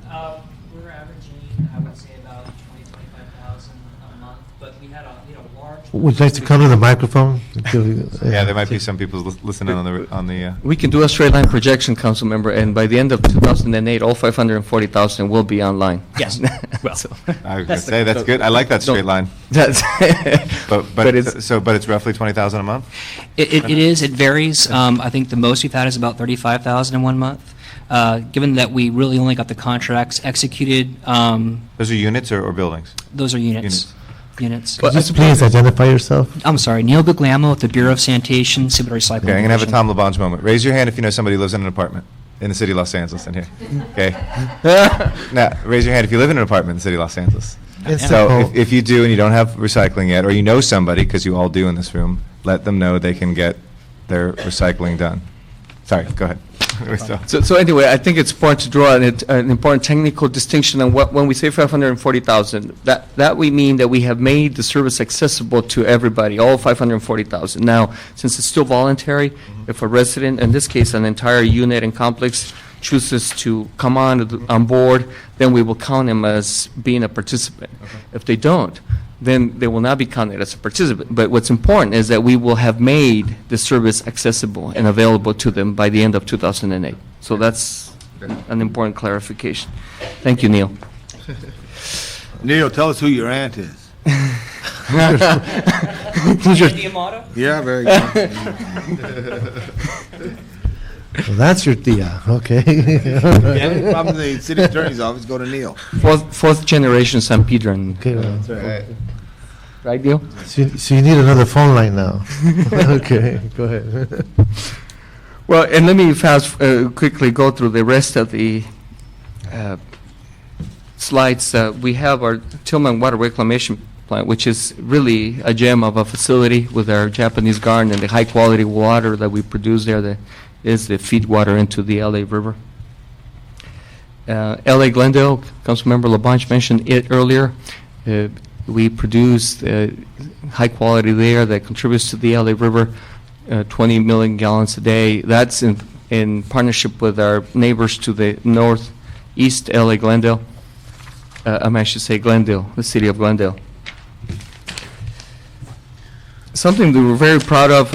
We're averaging, I would say, about 25,000 a month, but we had a large. Would you like to come to the microphone? Yeah, there might be some people listening on the. We can do a straight line projection, council member, and by the end of 2008, all 540,000 will be online. Yes. Well, So- I was going to say that's good. I like that straight line. That's But it's roughly 20,000 a month. it is, it varies. I think the most we've had is about 35,000 in 1 month. Given that we really only got the contracts executed, Those are units or buildings? those are units. Could you please identify yourself? I'm sorry, Neil Guglielmo with the Bureau of Sanitation, Civil Recycling. Okay, I'm going to have a Division. Tom LaBonge moment. Raise your hand if you know somebody who lives in an apartment in the city of Los Angeles in here. Okay? Now, raise your hand if you live in an apartment in the city of Los Angeles. So if you do and you don't have recycling yet, or you know somebody, because you all do in this room, let them know they can get their recycling done. Sorry, go ahead. So anyway, I think it's important to draw an important technical distinction on when we say 540,000, that we mean that we have made the service accessible to everybody, all 540,000. Now, since it's still voluntary, if a resident, in this case, an entire unit and complex, chooses to come on board, then we will count them as being a participant. If they don't, then they will not be counted as a participant. But what's important is that we will have made the service accessible and available to them by the end of 2008. So that's an important clarification. Thank you, Neil. Neil, tell us who your aunt is. Who's your, Yeah, very good. Well, that's your tia, okay. Any problem in the city attorney's office, go to Neil. fourth generation San Pedro. Okay, well, Right, Neil? so you need another phone line now. Okay, go ahead. Well, and let me quickly go through the rest of the slides. We have our Tillman Water Reclamation Plant, which is really a gem of a facility with our Japanese garden and the high-quality water that we produce there that is the feed water into the LA River. LA Glendale, Councilmember LaBonge mentioned it earlier. We produce high quality there that contributes to the LA River, 20 million gallons a day. That's in partnership with our neighbors to the northeast, LA Glendale. I should say Glendale, the city of Glendale. Something that we're very proud of.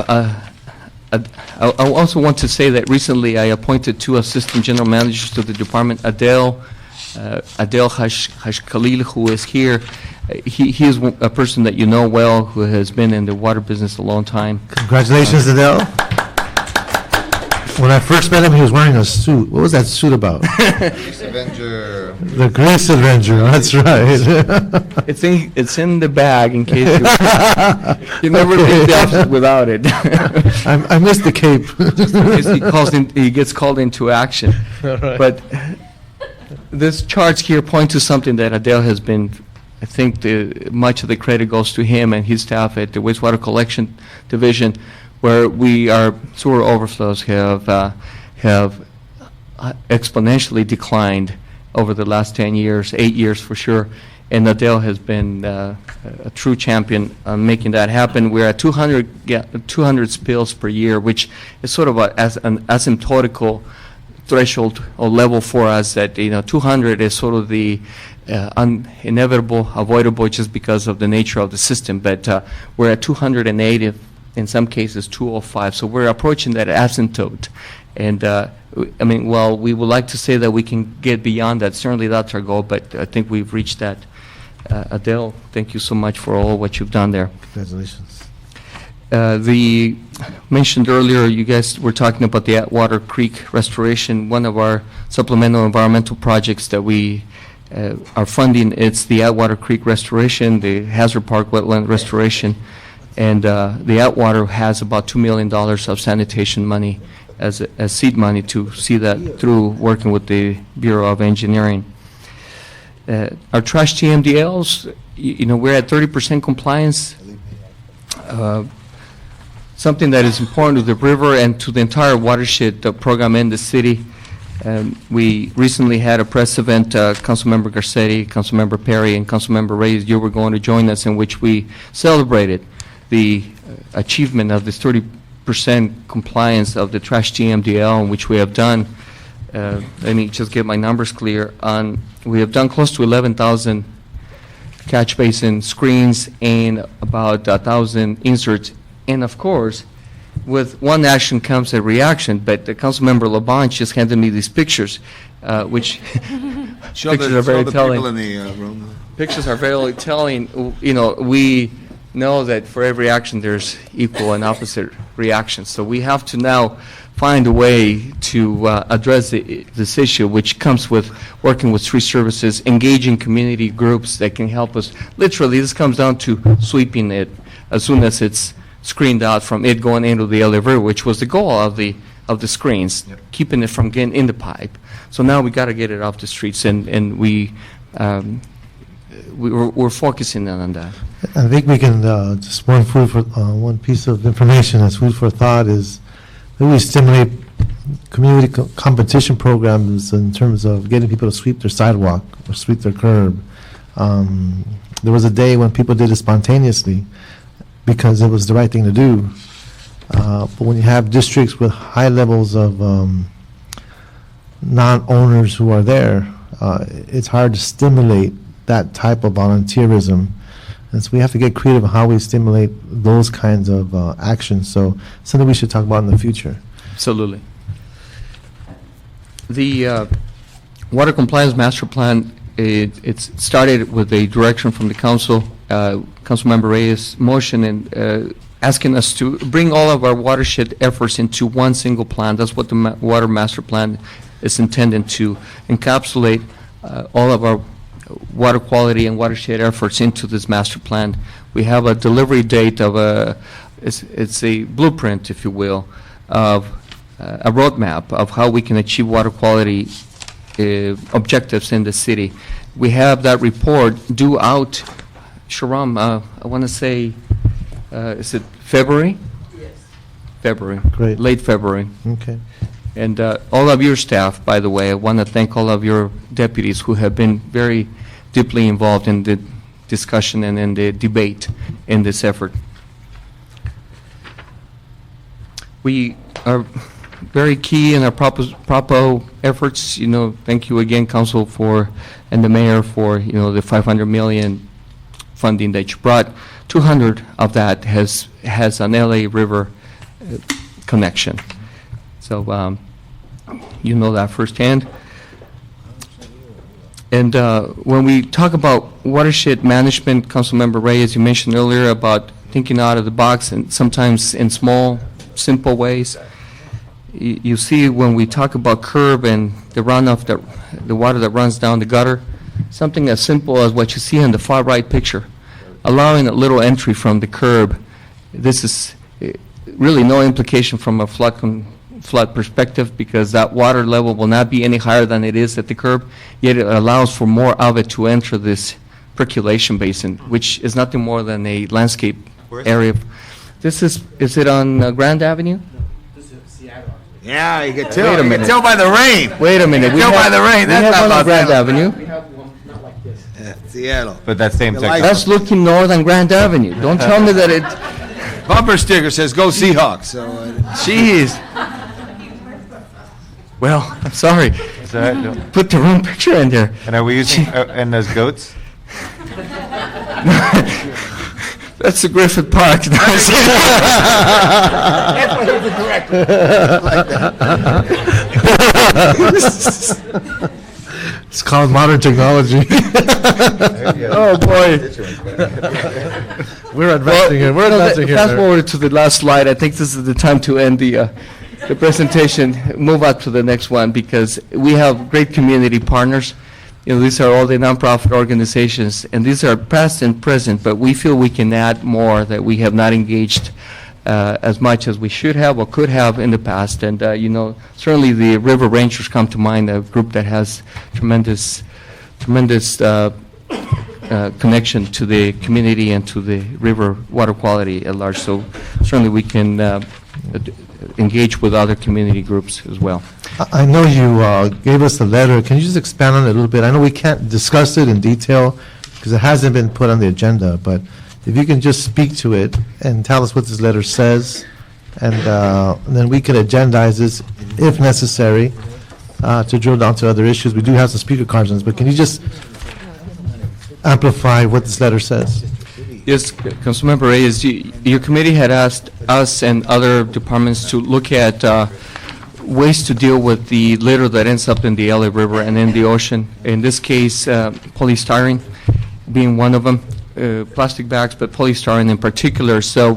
I also want to say that recently I appointed 2 assistant general managers to the department. Adele Hashkhalil, who is here. He is a person that you know well, who has been in the water business a long time. Congratulations, Adele. When I first met him, he was wearing a suit. What was that suit about? Avenger. The Grease Avenger, that's right. It's in the bag in case you never leave the office without it. I missed the cape. He gets called into action. But this charts here point to something that Adele has been, I think much of the credit goes to him and his staff at the wastewater collection division, where our sewer overflows have exponentially declined over the last 10 years, 8 years for sure. and Adele has been a true champion on making that happen. We're at 200 spills per year, which is sort of an asymptotical threshold or level for us that, 200 is sort of the inevitable, avoidable just because of the nature of the system. But we're at 280, in some cases 205. So we're approaching that asymptote. And while we would like to say that we can get beyond that, certainly that's our goal, but I think we've reached that. Adele, thank you so much for all what you've done there. Congratulations. Mentioned earlier, you guys were talking about the Atwater Creek restoration. One of our supplemental environmental projects that we are funding, it's the Atwater Creek restoration, the Hazard Park wetland restoration, and the Atwater has about $2 million of sanitation money as seed money to see that through, working with the Bureau of Engineering. Our trash TMDLs, we're at 30% compliance. Something that is important to the river and to the entire watershed program in the city. We recently had a press event, Councilmember Garcetti, Councilmember Perry, and Councilmember Reyes, you were going to join us, in which we celebrated the achievement of this 30% compliance of the trash TMDL, which we have done. Let me just get my numbers clear. We have done close to 11,000 catch basin screens and about 1,000 inserts. And of course, with one action comes a reaction, but Councilmember Labange just handed me these pictures, which pictures are very telling. People in the room. Pictures are very telling. We know that for every action there's equal and opposite reactions. So we have to now find a way to address this issue, which comes with working with street services, engaging community groups that can help us. Literally, this comes down to sweeping it as soon as it's screened out from it going into the LA River, which was the goal of the screens, keeping it from getting in the pipe. So now we got to get it off the streets, and we're focusing on that. I think we can, just one piece of information as food for thought is that we stimulate community competition programs in terms of getting people to sweep their sidewalk or sweep their curb. There was a day when people did it spontaneously because it was the right thing to do. But when you have districts with high levels of non-owners who are there, it's hard to stimulate that type of volunteerism. And so we have to get creative on how we stimulate those kinds of actions. So something we should talk about in the future. Absolutely. The Water Compliance Master Plan, it started with a direction from the council, Councilmember Reyes' motion, and asking us to bring all of our watershed efforts into one single plan. That's what the Water Master Plan is intended to encapsulate, all of our water quality and watershed efforts into this master plan. We have a delivery date of it's a blueprint, if you will, of a roadmap of how we can achieve water quality objectives in the city. We have that report due out, Sharam, I want to say, is it February? Yes. February. Great. Late February. Okay. And all of your staff, by the way, I want to thank all of your deputies who have been very deeply involved in the discussion and in the debate in this effort. We are very key in our propo efforts. Thank you again, Council, and the Mayor for the $500 million funding that you brought. 200 of that has an LA River connection. So you know that firsthand. And when we talk about watershed management, Councilmember Reyes, you mentioned earlier about thinking out of the box and sometimes in small, simple ways. You see when we talk about curb and the runoff, the water that runs down the gutter, something as simple as what you see in the far right picture, allowing a little entry from the curb. This is really no implication from a flood perspective, because that water level will not be any higher than it is at the curb, yet it allows for more of it to enter this percolation basin, which is nothing more than a landscape area. This is it on Grand Avenue? Yeah, you can Wait tell. a You can minute. tell by the rain. Wait a minute. Tell by the rain. We That's have not one on about Grand them. Avenue. We have one, not like this. Seattle. But that same You section. like That's looking north on Grand Avenue. Don't tell me that it, Bumper sticker says, "Go Seahawks." So, jeez. Well, I'm sorry. Is that- no. Put the wrong picture in there. And are we using, and those goats? That's the Griffith Park. It's called modern technology. Oh, boy. We're advancing here, we're advancing here. Fast sir. forward to the last slide. I think this is the time to end the presentation. Move on to the next one, because we have great community partners. These are all the nonprofit organizations, and these are past and present, but we feel we can add more that we have not engaged as much as we should have or could have in the past. And, certainly the River Rangers come to mind, a group that has tremendous connection to the community and to the river water quality at large. So certainly we can engage with other community groups as well. I know you gave us the letter. Can you just expand on it a little bit? I know we can't discuss it in detail because it hasn't been put on the agenda, but if you can just speak to it and tell us what this letter says, and then we can agendize this if necessary to drill down to other issues. We do have some speaker cards on this, but can you just amplify what this letter says? Yes, Councilmember Reyes, your committee had asked us and other departments to look at ways to deal with the litter that ends up in the LA River and in the ocean. In this case, polystyrene being one of them, plastic bags, but polystyrene in particular. So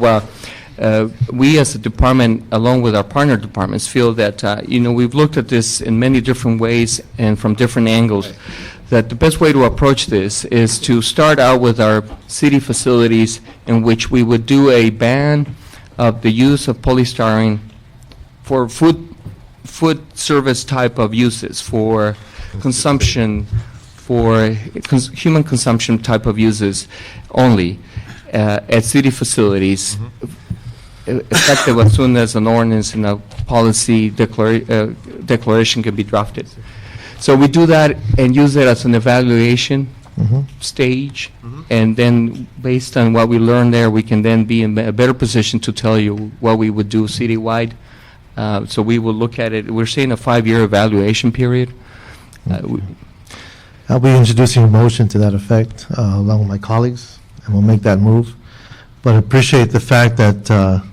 we as a department, along with our partner departments, feel that, we've looked at this in many different ways and from different angles, that the best way to approach this is to start out with our city facilities in which we would do a ban of the use of polystyrene for food service type of uses, for consumption, for human consumption type of uses only at city facilities, effective as soon as an ordinance and a policy declaration can be drafted. So we do that and use it as an evaluation stage, and then based on what we learn there, we can then be in a better position to tell you what we would do citywide. So we will look at it. We're saying a 5-year evaluation period. I'll be introducing a motion to that effect along with my colleagues, and we'll make that move. But I appreciate the fact that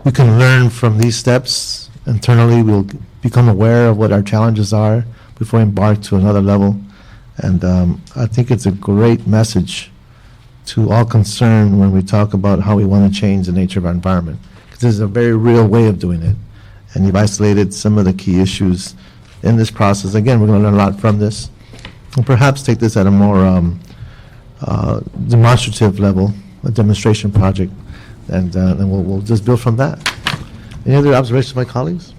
we can learn from these steps internally. We'll become aware of what our challenges are before we embark to another level. And I think it's a great message to all concerned when we talk about how we want to change the nature of our environment. Because this is a very real way of doing it. And you've isolated some of the key issues in this process. Again, we're going to learn a lot from this. And perhaps take this at a more demonstrative level, a demonstration project, and then we'll just build from that. Any other observations, my colleagues?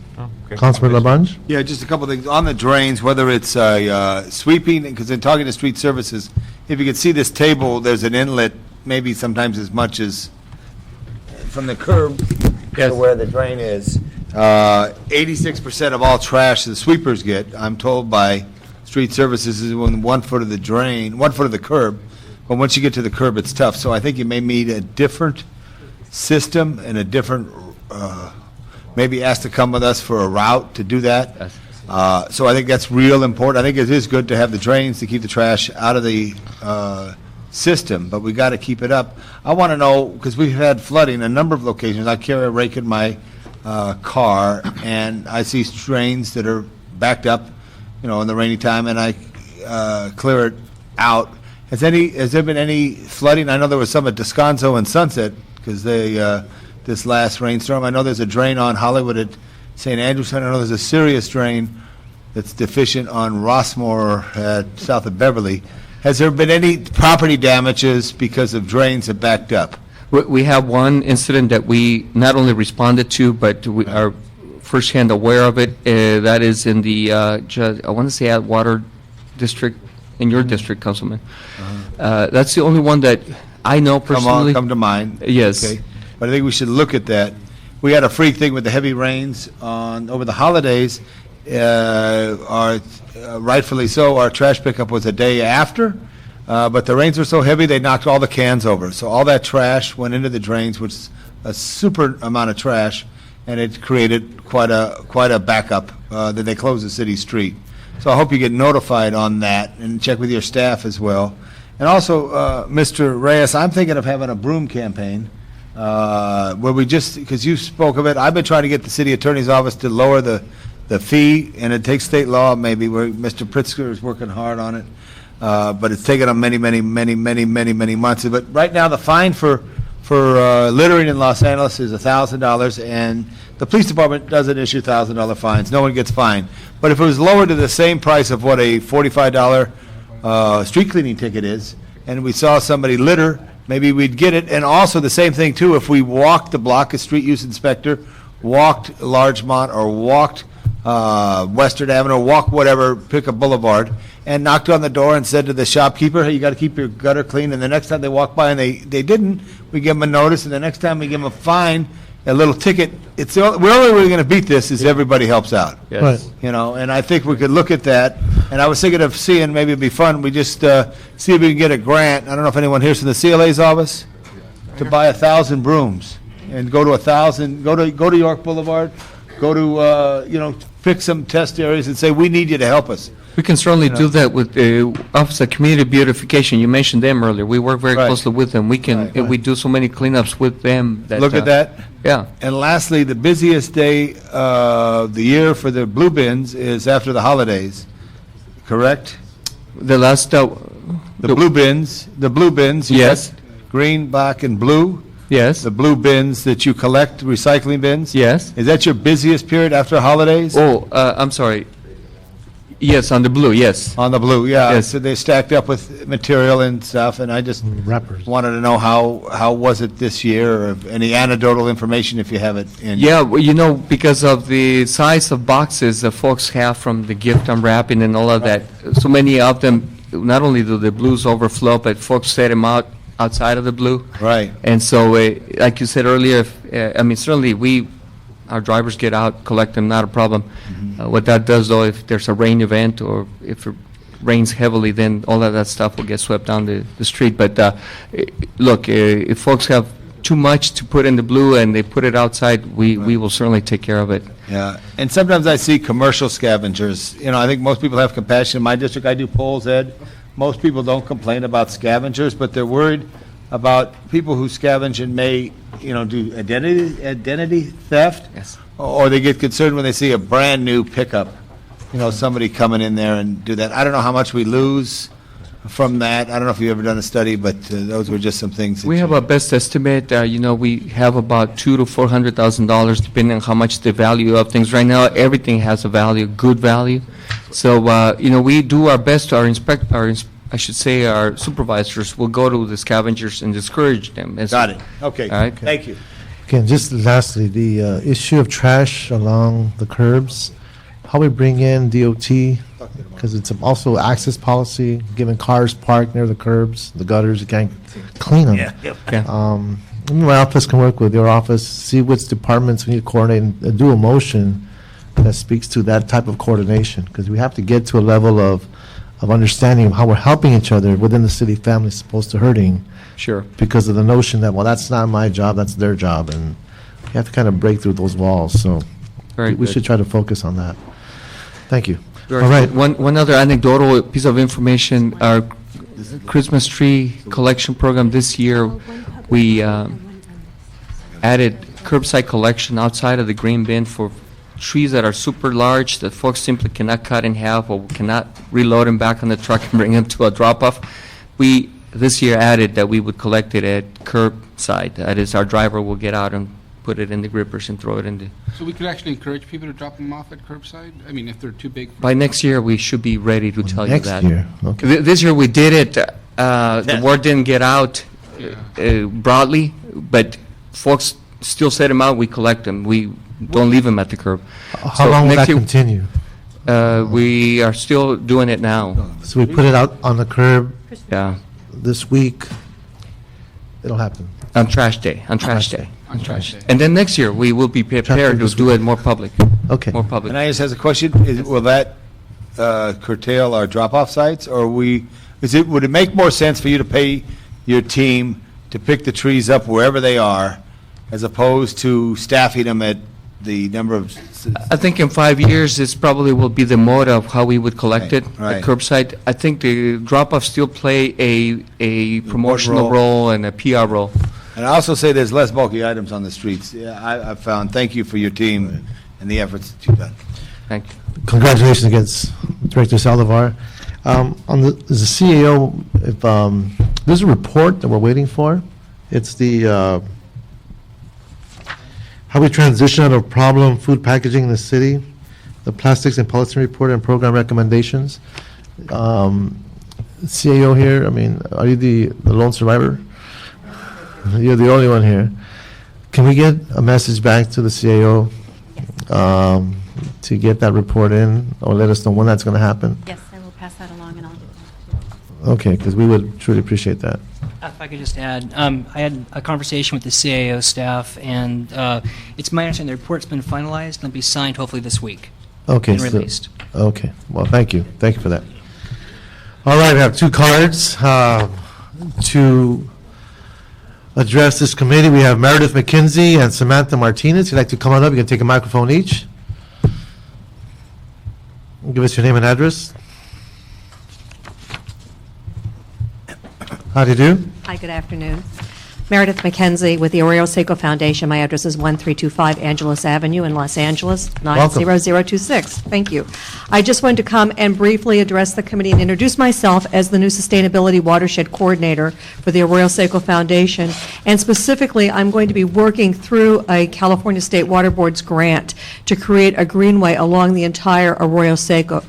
Councilman Labange? Yeah, just a couple things. On the drains, whether it's sweeping, because in talking to street services, if you could see this table, there's an inlet, maybe sometimes as much as from the curb to where the drain is. 86% of all trash the sweepers get, I'm told by street services, is within 1 foot of the drain, 1 foot of the curb. But once you get to the curb, it's tough. So I think you may need a different system and a different maybe ask to come with us for a route to do that. So I think that's real important. I think it is good to have the drains to keep the trash out of the system, but we got to keep it up. I want to know, because we've had flooding in a number of locations. I carry a rake in my car, and I see drains that are backed up, in the rainy time, and I clear it out. Has there been any flooding? I know there was some at Descanso and Sunset, because they this last rainstorm. I know there's a drain on Hollywood at St. Andrews. I know there's a serious drain that's deficient on Rossmore at south of Beverly. Has there been any property damages because of drains that backed up? We have one incident that we not only responded to, but we are firsthand aware of it. That is in the, I want to say Atwater district, in your district, Councilman. That's the only one that I know personally. Come to mind. Yes. Okay. But I think we should look at that. We had a freak thing with the heavy rains over the holidays. Rightfully so, our trash pickup was a day after. But the rains were so heavy, they knocked all the cans over. So all that trash went into the drains, which is a super amount of trash, and it created quite a backup that they closed the city street. So I hope you get notified on that and check with your staff as well. And also, Mr. Reyes, I'm thinking of having a broom campaign where we just, because you spoke of it, I've been trying to get the city attorney's office to lower the fee, and it takes state law maybe, where Mr. Pritzker is working hard on it. But it's taken them many months. But right now, the fine for littering in Los Angeles is $1,000, and the police department doesn't issue $1,000 fines. No one gets fined. But if it was lowered to the same price of what a $45 street cleaning ticket is, and we saw somebody litter, maybe we'd get it. And also the same thing too, if we walked the block, a street use inspector walked Largemont or walked Western Avenue, walked whatever, pick a boulevard, and knocked on the door and said to the shopkeeper, hey, you got to keep your gutter clean. And the next time they walk by and they didn't, we give them a notice. And the next time we give them a fine, a little ticket. It's the only way we're going to beat this is everybody helps out. Yes. Right. You know, and I think we could look at that. And I was thinking of seeing, maybe it'd be fun, we just see if we can get a grant. I don't know if anyone here's from the CLA's office, to buy 1,000 brooms and go to 1,000. Go to York Boulevard. Go to pick some test areas and say we need you to help us. We can certainly do that with the Office of Community Beautification. You mentioned them earlier. We work very Right. closely with them. We can, Right. we do so many cleanups with them. Look at that. Yeah. And lastly, the busiest day of the year for the blue bins is after the holidays, correct? The last, The blue bins, you Yes. got green, black, and blue. yes, The blue bins that you collect, recycling bins. yes. Is that your busiest period after holidays? Oh, I'm sorry. Yes, on the blue, yes. On the blue, yeah. Yes. So they stacked up with material and stuff, and I just Wrappers. wanted to know how was it this year, or any anecdotal information if you have it in. Yeah, well, because of the size of boxes that folks have from the gift unwrapping and all of that, so many of them, not only do the blues overflow, but folks set them out outside of the blue. Right. And so, like you said earlier, certainly our drivers get out, collect them, not a problem. What that does, though, if there's a rain event or if it rains heavily, then all of that stuff will get swept down the street. But look, if folks have too much to put in the blue and they put it outside, we will certainly take care of it. Yeah, and sometimes I see commercial scavengers. I think most people have compassion. In my district, I do polls, Ed. Most people don't complain about scavengers, but they're worried about people who scavenge and may, do identity theft. Yes. Or they get concerned when they see a brand-new pickup, somebody coming in there and do that. I don't know how much we lose from that. I don't know if you've ever done a study, but those were just some things. That We have a best estimate. We have about $200,000 to $400,000, depending on how much the value of things. Right now, everything has a value, good value. So, we do our best. Our supervisors will go to the scavengers and discourage them. Got it. Okay. All right. Thank you. Again, just lastly, the issue of trash along the curbs, how we bring in DOT, because it's also access policy, given cars parked near the curbs, the gutters, you can't clean them. Yeah. My office can work with your office, see which departments we need to coordinate, and do a motion that speaks to that type of coordination, because we have to get to a level of understanding how we're helping each other within the city family as opposed to hurting. Sure. Because of the notion that, well, that's not my job, that's their job, and we have to kind of break through those walls, so Very we good. should try to focus on that. Thank you. Very All right. good. One other anecdotal piece of information, our Christmas tree collection program this year, we added curbside collection outside of the green bin for trees that are super large that folks simply cannot cut in half or cannot reload them back on the truck and bring them to a drop-off. We this year added that we would collect it at curbside. That is, our driver will get out and put it in the grippers and throw it in the... So we could actually encourage people to drop them off at curbside? I mean, if they're too big? By next year, we should be ready to tell you that. Next year, okay. This year, we did it. The word didn't get out broadly, but folks still set them out. We collect them. We don't leave them at the curb. How So long will next that year, continue? We are still doing it now. So we put it out on the curb Yeah, this week, it'll happen. on trash day. On trash day. On trash day. And then next year, we will be prepared to this do it more public. Okay. More public. And I just has a question, will that curtail our drop-off sites, or would it make more sense for you to pay your team to pick the trees up wherever they are, as opposed to staffing them at the number of? I think in 5 years, this probably will be the mode of how we would collect it Right. at curbside. I think the drop-off still play a promotional role and a PR role. And I also say there's less bulky items on the streets. Yeah, I've found, thank you for your team and the efforts that you've done. Thank you. Congratulations against Director Saldivar. On the CAO, if, there's a report that we're waiting for. It's the, how we transition out of problem food packaging in the city, the plastics and polythene report and program recommendations. CAO here, I mean, are you the lone survivor? You're the only one here. Can we get a message back to the CAO to get that report in, or let us know when that's going to happen? Yes, I will pass that along, and I'll get that. Okay, because we would truly appreciate that. If I could just add, I had a conversation with the CAO staff, and it's my understanding the report's been finalized and it'll be signed hopefully this week Okay. and released. Okay, well, thank you. Thank you for that. All right, we have two cards to address this committee. We have Meredith McKenzie and Samantha Martinez. If you'd like to come on up, you can take a microphone each. Give us your name and address. How do you do? Hi, good afternoon. Meredith McKenzie with the Oreo Seco Foundation. My address is 1325 Angeles Avenue in Los Angeles, 90026. Thank you. I just wanted to come and briefly address the committee and introduce myself as the new Sustainability Watershed Coordinator for the Arroyo Seco Foundation. And specifically, I'm going to be working through a California State Water Board's grant to create a greenway along the entire Arroyo Seco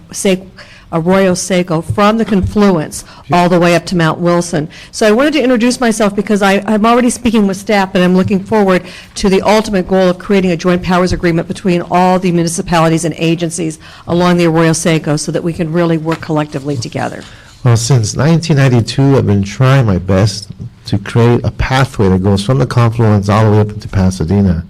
from the confluence all the way up to Mount Wilson. So I wanted to introduce myself because I'm already speaking with staff, but I'm looking forward to the ultimate goal of creating a joint powers agreement between all the municipalities and agencies along the Arroyo Seco so that we can really work collectively together. Well, since 1992, I've been trying my best to create a pathway that goes from the confluence all the way up into Pasadena.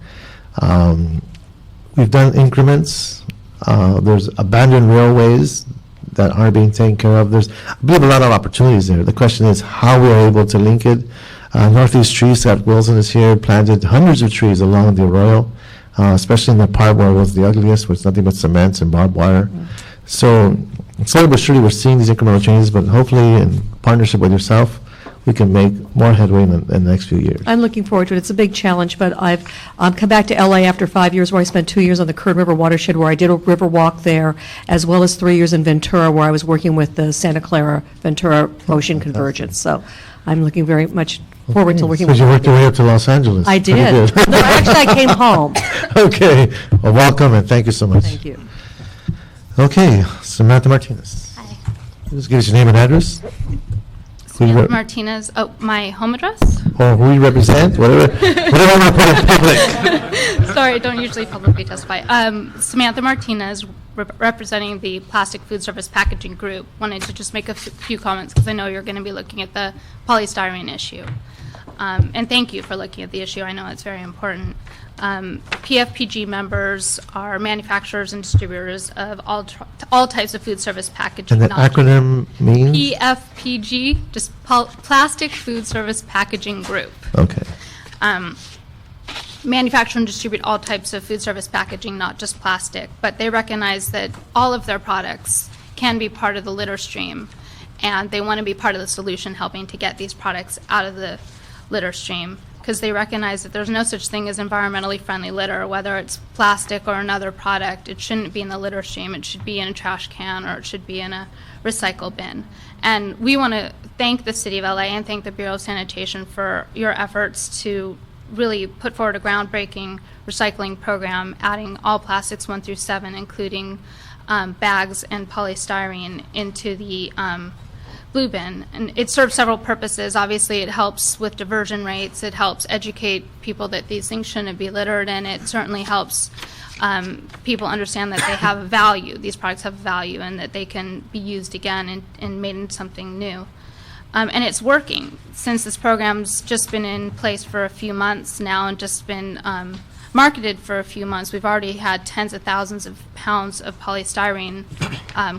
We've done increments. There's abandoned railways that are being taken care of. There's, I believe, a lot of opportunities there. The question is how we are able to link it. Northeast Trees, Scott Wilson is here, planted hundreds of trees along the Arroyo, especially in the part where it was the ugliest, where it's nothing but cement and barbed wire. So slowly but surely we're seeing these incremental changes, but hopefully in partnership with yourself, we can make more headway in the next few years. I'm looking forward to it. It's a big challenge, but I've come back to LA after 5 years where I spent 2 years on the Kern River watershed where I did a river walk there, as well as 3 years in Ventura where I was working with the Santa Clara Ventura Ocean Convergence. So I'm looking very much forward to working with you worked your way up to Los Angeles. I Pretty did. good. No, actually, I came home. Okay, well, welcome and thank you so much. Thank you. Okay, Samantha Martinez. Hi. Just give us your name and address. Who you Samantha rep- Martinez. Oh, my home address? Or who you represent, whatever I want to put in public. Sorry, I don't usually publicly testify. Samantha Martinez, representing the Plastic Food Service Packaging Group. Wanted to just make a few comments because I know you're going to be looking at the polystyrene issue. And thank you for looking at the issue. I know it's very important. PFPG members are manufacturers and distributors of all types of food service packaging. And the acronym means? PFPG, just Plastic Food Service Packaging Group. Okay. Manufacture and distribute all types of food service packaging, not just plastic, but they recognize that all of their products can be part of the litter stream, and they want to be part of the solution helping to get these products out of the litter stream, because they recognize that there's no such thing as environmentally friendly litter, whether it's plastic or another product. It shouldn't be in the litter stream. It should be in a trash can, or it should be in a recycle bin. And we want to thank the City of LA and thank the Bureau of Sanitation for your efforts to really put forward a groundbreaking recycling program, adding all plastics 1 through 7, including bags and polystyrene, into the blue bin. And it serves several purposes. Obviously, it helps with diversion rates. It helps educate people that these things shouldn't be littered, and it certainly helps people understand that they have value. These products have value, and that they can be used again and made into something new. And it's working. Since this program's just been in place for a few months now and just been marketed for a few months, we've already had tens of thousands of pounds of polystyrene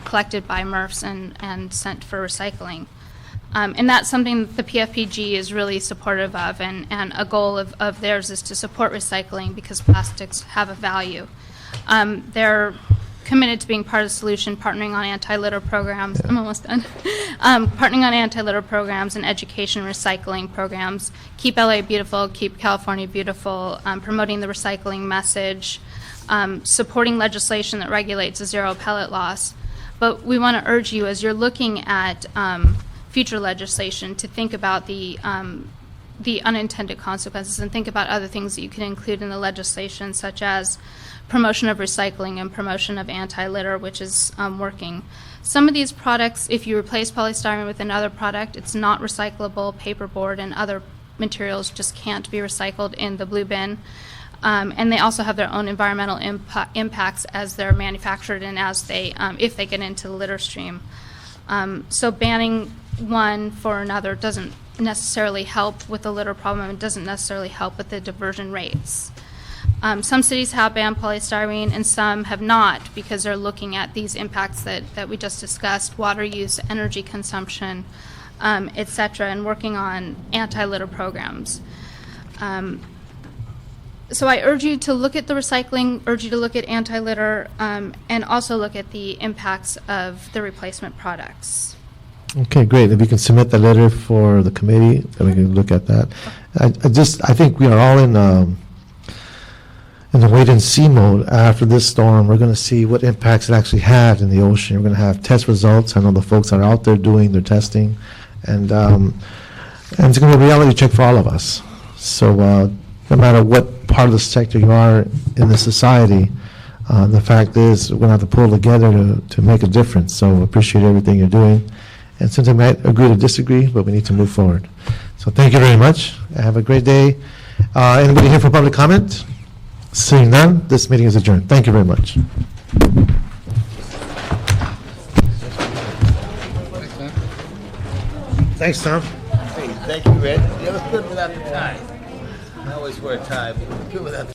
collected by MRFs and sent for recycling. And that's something that the PFPG is really supportive of, and a goal of theirs is to support recycling because plastics have a value. They're committed to being part of the solution, partnering on anti-litter programs. I'm almost done. Partnering on anti-litter programs and education recycling programs. Keep LA beautiful, keep California beautiful, promoting the recycling message, supporting legislation that regulates zero pellet loss. But we want to urge you, as you're looking at future legislation, to think about the unintended consequences and think about other things that you can include in the legislation, such as promotion of recycling and promotion of anti-litter, which is working. Some of these products, if you replace polystyrene with another product, it's not recyclable. Paperboard and other materials just can't be recycled in the blue bin. And they also have their own environmental impacts as they're manufactured and as they, if they get into the litter stream. So banning one for another doesn't necessarily help with the litter problem. It doesn't necessarily help with the diversion rates. Some cities have banned polystyrene and some have not because they're looking at these impacts that we just discussed, water use, energy consumption, et cetera, and working on anti-litter programs. So I urge you to look at the recycling, urge you to look at anti-litter, and also look at the impacts of the replacement products. Okay, great. If you can submit the letter for the committee, then we can look at that. I think we are all in the wait and see mode. After this storm, we're going to see what impacts it actually had in the ocean. We're going to have test results. I know the folks are out there doing their testing, and it's going to be a reality check for all of us. So no matter what part of the sector you are in the society, the fact is we're going to have to pull together to make a difference. So appreciate everything you're doing. And since I might agree to disagree, but we need to move forward. So thank you very much. Have a great day. Anybody here for public comment? Seeing none, this meeting is adjourned. Thank you very much. Thanks, Tom. Hey, thank you, Ed. You look good without the tie. I always wear a tie, but good without the